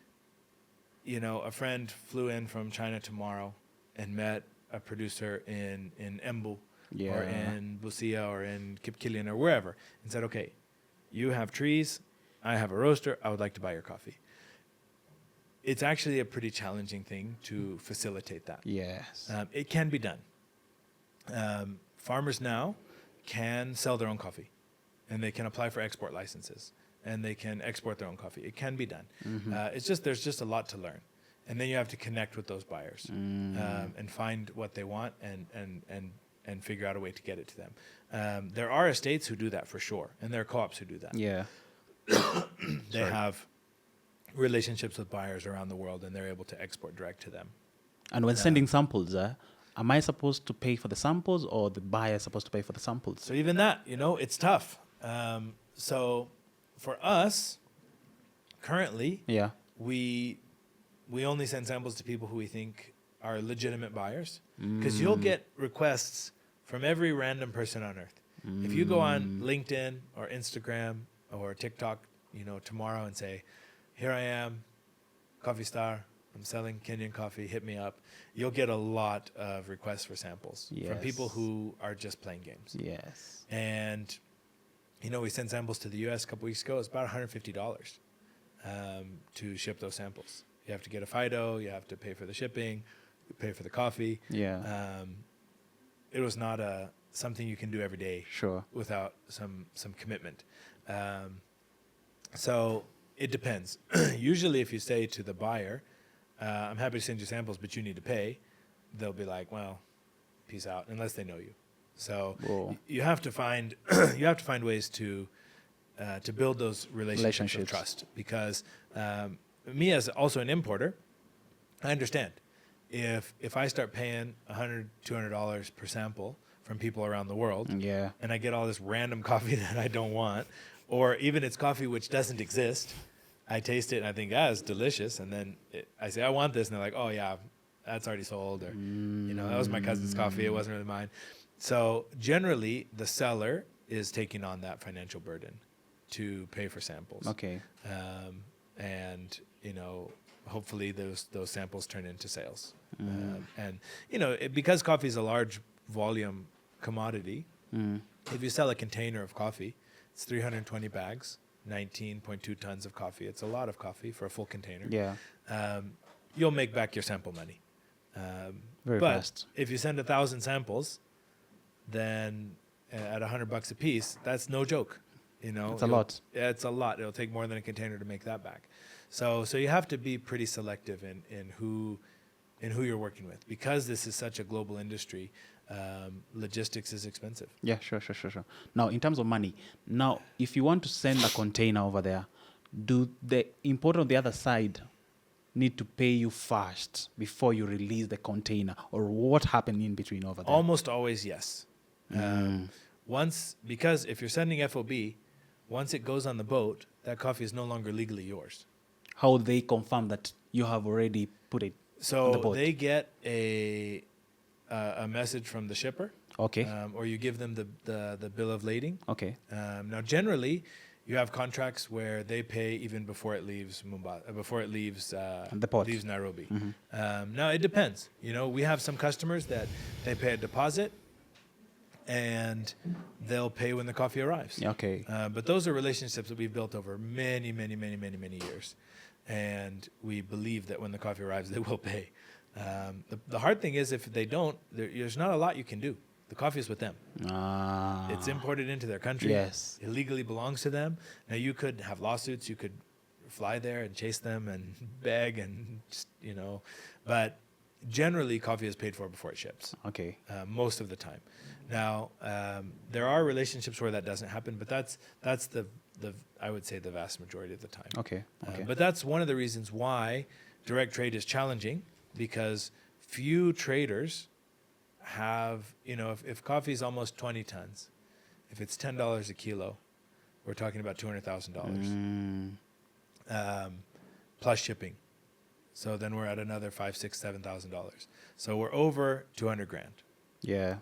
Speaker 2: a friend flew in from China tomorrow and met a producer in Embu or
Speaker 1: Yeah.
Speaker 2: in Busia or in Kipkilian or wherever and said, okay, you have trees, I have a roaster, I would like to buy your coffee. It's actually a pretty challenging thing to facilitate that.
Speaker 1: Yes.
Speaker 2: It can be done. Farmers now can sell their own coffee, and they can apply for export licenses, and they can export their own coffee. It can be done. There's just a lot to learn, and then you have to connect with those buyers and find what they want and figure out a way to get it to them. There are estates who do that for sure, and there are co-ops who do that.
Speaker 1: Yeah.
Speaker 2: They have relationships with buyers around the world, and they're able to export direct to them.
Speaker 1: And when sending samples, am I supposed to pay for the samples or the buyer supposed to pay for the samples?
Speaker 2: So even that, it's tough. So for us, currently,
Speaker 1: Yeah.
Speaker 2: we only send samples to people who we think are legitimate buyers, because you'll get requests from every random person on earth. If you go on LinkedIn or Instagram or TikTok, tomorrow and say, here I am, Coffee Star, I'm selling Kenyan coffee, hit me up. You'll get a lot of requests for samples from people who are just playing games.
Speaker 1: Yes.
Speaker 2: And, we sent samples to the US a couple weeks ago. It's about $150 to ship those samples. You have to get a FIDO, you have to pay for the shipping, you pay for the coffee.
Speaker 1: Yeah.
Speaker 2: It was not something you can do every day
Speaker 1: Sure.
Speaker 2: without some commitment. So it depends. Usually if you say to the buyer, I'm happy to send you samples, but you need to pay, they'll be like, well, peace out, unless they know you. So
Speaker 1: Whoa.
Speaker 2: you have to find ways to build those relationships of trust, because me as also an importer, I understand if I start paying $100, $200 per sample from people around the world,
Speaker 1: Yeah.
Speaker 2: and I get all this random coffee that I don't want, or even it's coffee which doesn't exist, I taste it and I think, it's delicious, and then I say I want this, and they're like, oh yeah, that's already sold, or that was my cousin's coffee, it wasn't really mine. So generally, the seller is taking on that financial burden to pay for samples.
Speaker 1: Okay.
Speaker 2: And hopefully those samples turn into sales. And because coffee is a large volume commodity, if you sell a container of coffee, it's 320 bags, 19.2 tons of coffee. It's a lot of coffee for a full container.
Speaker 1: Yeah.
Speaker 2: You'll make back your sample money.
Speaker 1: Very
Speaker 2: but
Speaker 1: fast.
Speaker 2: if you send 1,000 samples, then at $100 a piece, that's no joke.
Speaker 1: It's a lot.
Speaker 2: Yeah, it's a lot. It'll take more than a container to make that back. So you have to be pretty selective in who you're working with, because this is such a global industry. Logistics is expensive.
Speaker 1: Yeah, sure. Now, in terms of money, if you want to send a container over there, do the importer on the other side need to pay you first before you release the container, or what happened in between over there?
Speaker 2: Almost always, yes. Because if you're sending FOB, once it goes on the boat, that coffee is no longer legally yours.
Speaker 1: How they confirm that you have already put it on the
Speaker 2: So
Speaker 1: boat?
Speaker 2: they get a message from the shipper.
Speaker 1: Okay.
Speaker 2: Or you give them the bill of lading.
Speaker 1: Okay.
Speaker 2: Now, generally, you have contracts where they pay even before it leaves
Speaker 1: The port.
Speaker 2: leaves Nairobi. Now, it depends. We have some customers that they pay a deposit, and they'll pay when the coffee arrives.
Speaker 1: Okay.
Speaker 2: But those are relationships that we've built over many, many, many, many, many years. And we believe that when the coffee arrives, they will pay. The hard thing is if they don't, there's not a lot you can do. The coffee is with them. It's imported into their country.
Speaker 1: Yes.
Speaker 2: It legally belongs to them. Now, you could have lawsuits. You could fly there and chase them and beg and, just, but generally coffee is paid for before it ships.
Speaker 1: Okay.
Speaker 2: Most of the time. Now, there are relationships where that doesn't happen, but that's the I would say the vast majority of the time.
Speaker 1: Okay.
Speaker 2: But that's one of the reasons why direct trade is challenging, because few traders have, if coffee is almost 20 tons, if it's $10 a kilo, we're talking about $200,000 plus shipping. So then we're at another $5,000, $6,000, $7,000. So we're over 200 grand.
Speaker 1: Yeah.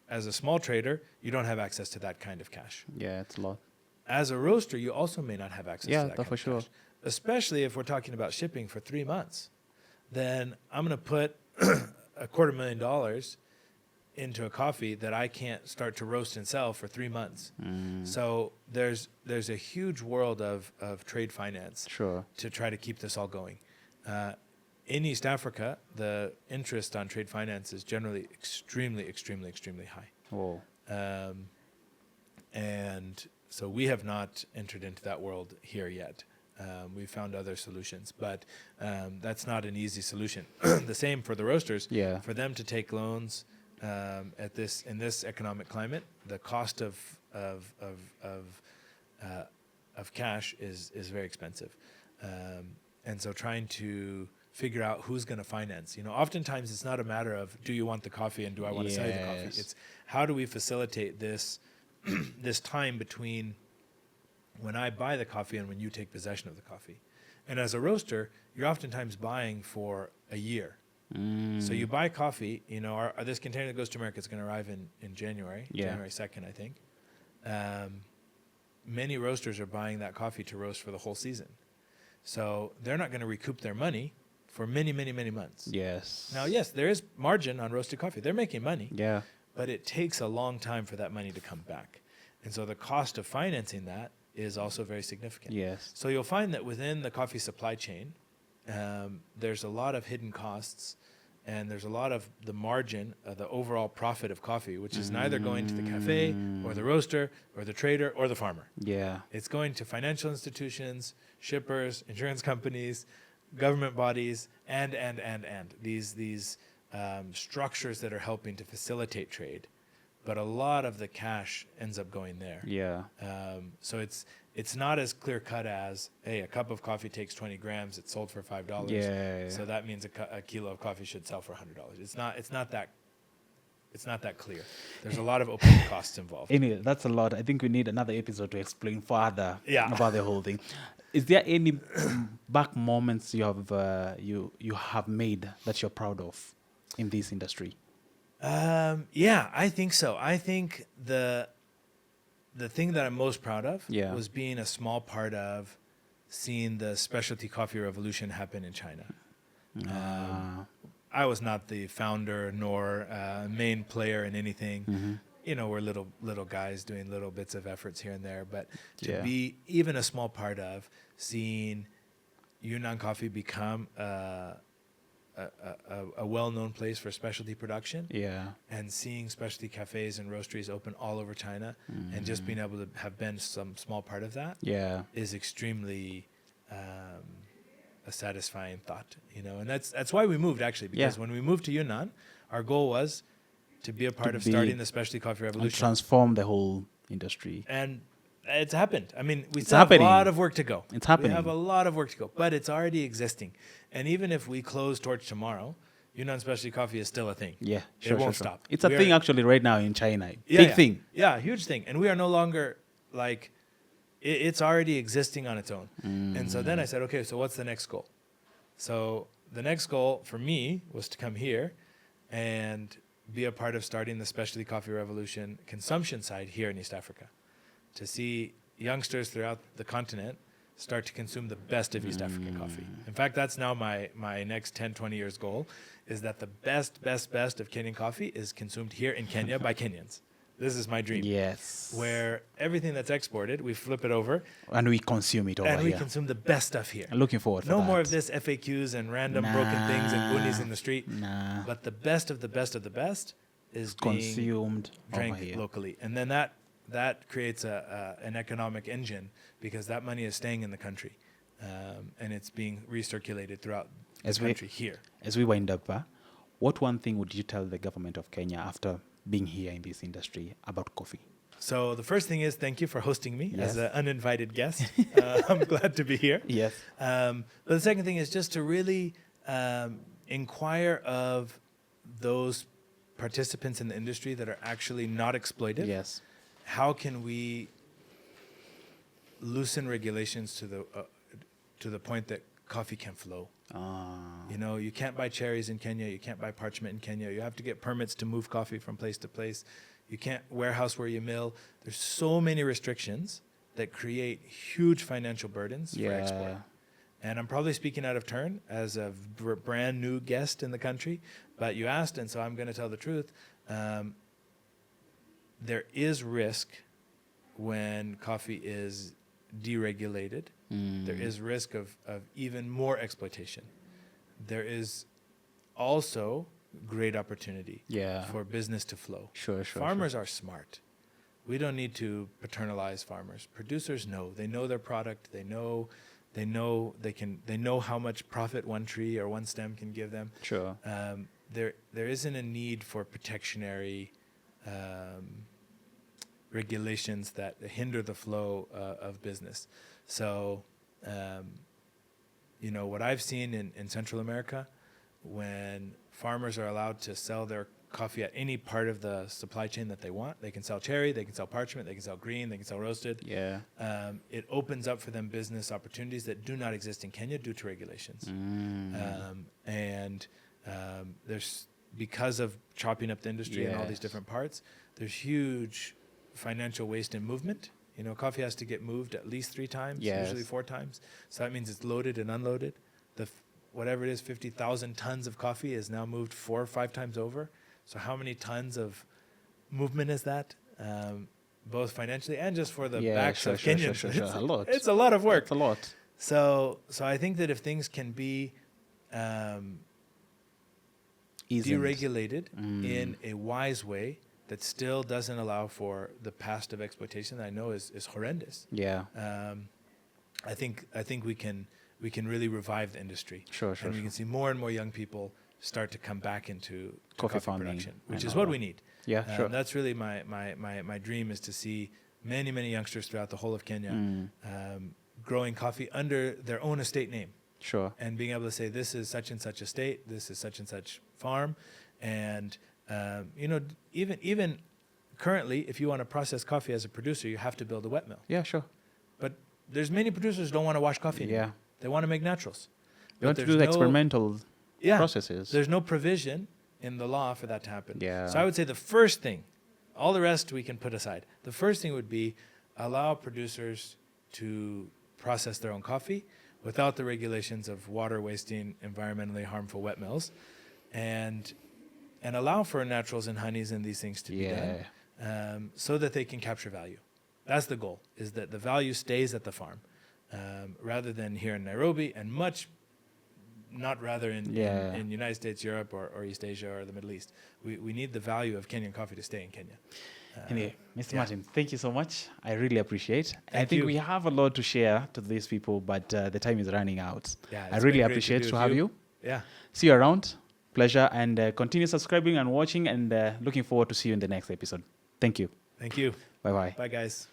Speaker 2: As a small trader, you don't have access to that kind of cash.
Speaker 1: Yeah, it's a lot.
Speaker 2: As a roaster, you also may not have access to that kind
Speaker 1: for
Speaker 2: of
Speaker 1: sure.
Speaker 2: cash. Especially if we're talking about shipping for 3 months. Then I'm going to put $250,000 into a coffee that I can't start to roast and sell for 3 months. So there's a huge world of trade finance to try to keep this all going. In East Africa, the interest on trade finance is generally extremely, extremely, extremely high.
Speaker 1: Whoa.
Speaker 2: And so we have not entered into that world here yet. We've found other solutions, but that's not an easy solution. The same for the roasters.
Speaker 1: Yeah.
Speaker 2: For them to take loans in this economic climate, the cost of cash is very expensive, and so trying to figure out who's going to finance. Oftentimes it's not a matter of do you want the coffee and do I want to sell you the coffee. It's how do we facilitate this this time between when I buy the coffee and when you take possession of the coffee. And as a roaster, you're oftentimes buying for a year. So you buy coffee, this container that goes to America is going to arrive in January, January 2nd, I think. Many roasters are buying that coffee to roast for the whole season. So they're not going to recoup their money for many, many, many months.
Speaker 1: Yes.
Speaker 2: Now, yes, there is margin on roasted coffee. They're making money.
Speaker 1: Yeah.
Speaker 2: But it takes a long time for that money to come back. And so the cost of financing that is also very significant.
Speaker 1: Yes.
Speaker 2: So you'll find that within the coffee supply chain, there's a lot of hidden costs, and there's a lot of the margin, the overall profit of coffee, which is neither going to the cafe or the roaster or the trader or the farmer.
Speaker 1: Yeah.
Speaker 2: It's going to financial institutions, shippers, insurance companies, government bodies, and these structures that are helping to facilitate trade. But a lot of the cash ends up going there.
Speaker 1: Yeah.
Speaker 2: So it's not as clear cut as, hey, a cup of coffee takes 20 grams. It's sold for $5.
Speaker 1: Yeah.
Speaker 2: So that means a kilo of coffee should sell for $100. It's not that clear. There's a lot of open costs involved.
Speaker 1: Anyway, that's a lot. I think we need another episode to explain further about the whole thing. Is there any back moments you have made that you're proud of in this industry?
Speaker 2: Yeah, I think so. I think the thing that I'm most proud of was being a small part of seeing the specialty coffee revolution happen in China. I was not the founder nor main player in anything. We're little guys doing little bits of efforts here and there, but to be even a small part of seeing Yunnan coffee become a well-known place for specialty production, and seeing specialty cafes and roasteries open all over China, and just being able to have been some small part of that, is extremely a satisfying thought, and that's why we moved, actually, because when we moved to Yunnan, our goal was to be a part of starting the specialty coffee revolution,
Speaker 1: and transform the whole industry.
Speaker 2: And it's happened. I mean, we still have a lot of work to go.
Speaker 1: It's happening.
Speaker 2: We have a lot of work to go, but it's already existing. And even if we close Torch tomorrow, Yunnan specialty coffee is still a thing.
Speaker 1: Yeah,
Speaker 2: it won't stop.
Speaker 1: It's a thing actually right now in China.
Speaker 2: Big
Speaker 1: thing.
Speaker 2: Yeah, huge thing. And we are no longer like, it's already existing on its own. And so then I said, okay, so what's the next goal? So the next goal for me was to come here and be a part of starting the specialty coffee revolution consumption side here in East Africa, to see youngsters throughout the continent start to consume the best of East African coffee. In fact, that's now my next 10, 20 years goal, is that the best of Kenyan coffee is consumed here in Kenya by Kenyans. This is my dream.
Speaker 1: Yes.
Speaker 2: Where everything that's exported, we flip it over.
Speaker 1: And we consume it over
Speaker 2: and we
Speaker 1: here.
Speaker 2: consume the best stuff here.
Speaker 1: I'm looking forward for
Speaker 2: No
Speaker 1: that.
Speaker 2: more of this FAQs and random broken things and goonies in the street.
Speaker 1: Nah.
Speaker 2: But the best of the best of the best is
Speaker 1: Consumed
Speaker 2: being
Speaker 1: over
Speaker 2: drank
Speaker 1: here.
Speaker 2: locally. And then that creates an economic engine because that money is staying in the country. And it's being recirculated throughout the country here.
Speaker 1: As we wind up, what one thing would you tell the government of Kenya after being here in this industry about coffee?
Speaker 2: So the first thing is thank you for hosting me
Speaker 1: Yes.
Speaker 2: as an uninvited guest. I'm glad to be here.
Speaker 1: Yes.
Speaker 2: But the second thing is just to really inquire of those participants in the industry that are actually not exploited.
Speaker 1: Yes.
Speaker 2: How can we loosen regulations to the point that coffee can flow? You know, you can't buy cherries in Kenya. You can't buy parchment in Kenya. You have to get permits to move coffee from place to place. You can't warehouse where you mill. There's so many restrictions that create huge financial burdens for export. And I'm probably speaking out of turn as a brand new guest in the country, but you asked, and so I'm going to tell the truth. There is risk when coffee is deregulated. There is risk of even more exploitation. There is also great opportunity for business to flow.
Speaker 1: Sure.
Speaker 2: Farmers are smart. We don't need to paternalize farmers. Producers know. They know their product. They know how much profit one tree or one stem can give them.
Speaker 1: Sure.
Speaker 2: There isn't a need for protectionary regulations that hinder the flow of business. So, you know, what I've seen in Central America, when farmers are allowed to sell their coffee at any part of the supply chain that they want, they can sell cherry, they can sell parchment, they can sell green, they can sell roasted.
Speaker 1: Yeah.
Speaker 2: It opens up for them business opportunities that do not exist in Kenya due to regulations. There's, because of chopping up the industry and all these different parts, there's huge financial waste in movement. You know, coffee has to get moved at least 3 times, usually 4 times. So that means it's loaded and unloaded. Whatever it is, 50,000 tons of coffee is now moved 4 or 5 times over. So how many tons of movement is that? Both financially and just for the backs of Kenyans.
Speaker 1: Sure. A lot.
Speaker 2: It's a lot of work.
Speaker 1: It's a lot.
Speaker 2: So I think that if things can be deregulated in a wise way that still doesn't allow for the past of exploitation that I know is horrendous.
Speaker 1: Yeah.
Speaker 2: I think we can really revive the industry.
Speaker 1: Sure.
Speaker 2: And we can see more and more young people start to come back into
Speaker 1: coffee farming
Speaker 2: production, which is what we need.
Speaker 1: Yeah, sure.
Speaker 2: That's really my dream, is to see many youngsters throughout the whole of Kenya growing coffee under their own estate name.
Speaker 1: Sure.
Speaker 2: And being able to say, this is such and such estate, this is such and such farm. And, you know, even currently, if you want to process coffee as a producer, you have to build a wet mill.
Speaker 1: Yeah, sure.
Speaker 2: But there's many producers who don't want to wash coffee anymore.
Speaker 1: Yeah.
Speaker 2: They want to make naturals.
Speaker 1: You want to do the experimental processes.
Speaker 2: There's no provision in the law for that to happen.
Speaker 1: Yeah.
Speaker 2: So I would say the first thing, all the rest we can put aside. The first thing would be allow producers to process their own coffee without the regulations of water wasting, environmentally harmful wet mills, and allow for naturals and honeys and these things to be done, so that they can capture value. That's the goal, is that the value stays at the farm, rather than here in Nairobi, and not rather in United States, Europe, or East Asia, or the Middle East. We need the value of Kenyan coffee to stay in Kenya.
Speaker 1: Anyway, Mr. Martin, thank you so much. I really appreciate. I think
Speaker 2: you.
Speaker 1: we have a lot to share to these people, but the time is running out.
Speaker 2: Yeah,
Speaker 1: I really appreciate to have you.
Speaker 2: Yeah.
Speaker 1: See you around. Pleasure, and continue subscribing and watching, and looking forward to see you in the next episode. Thank you.
Speaker 2: Thank you.
Speaker 1: Bye-bye.
Speaker 2: Bye, guys.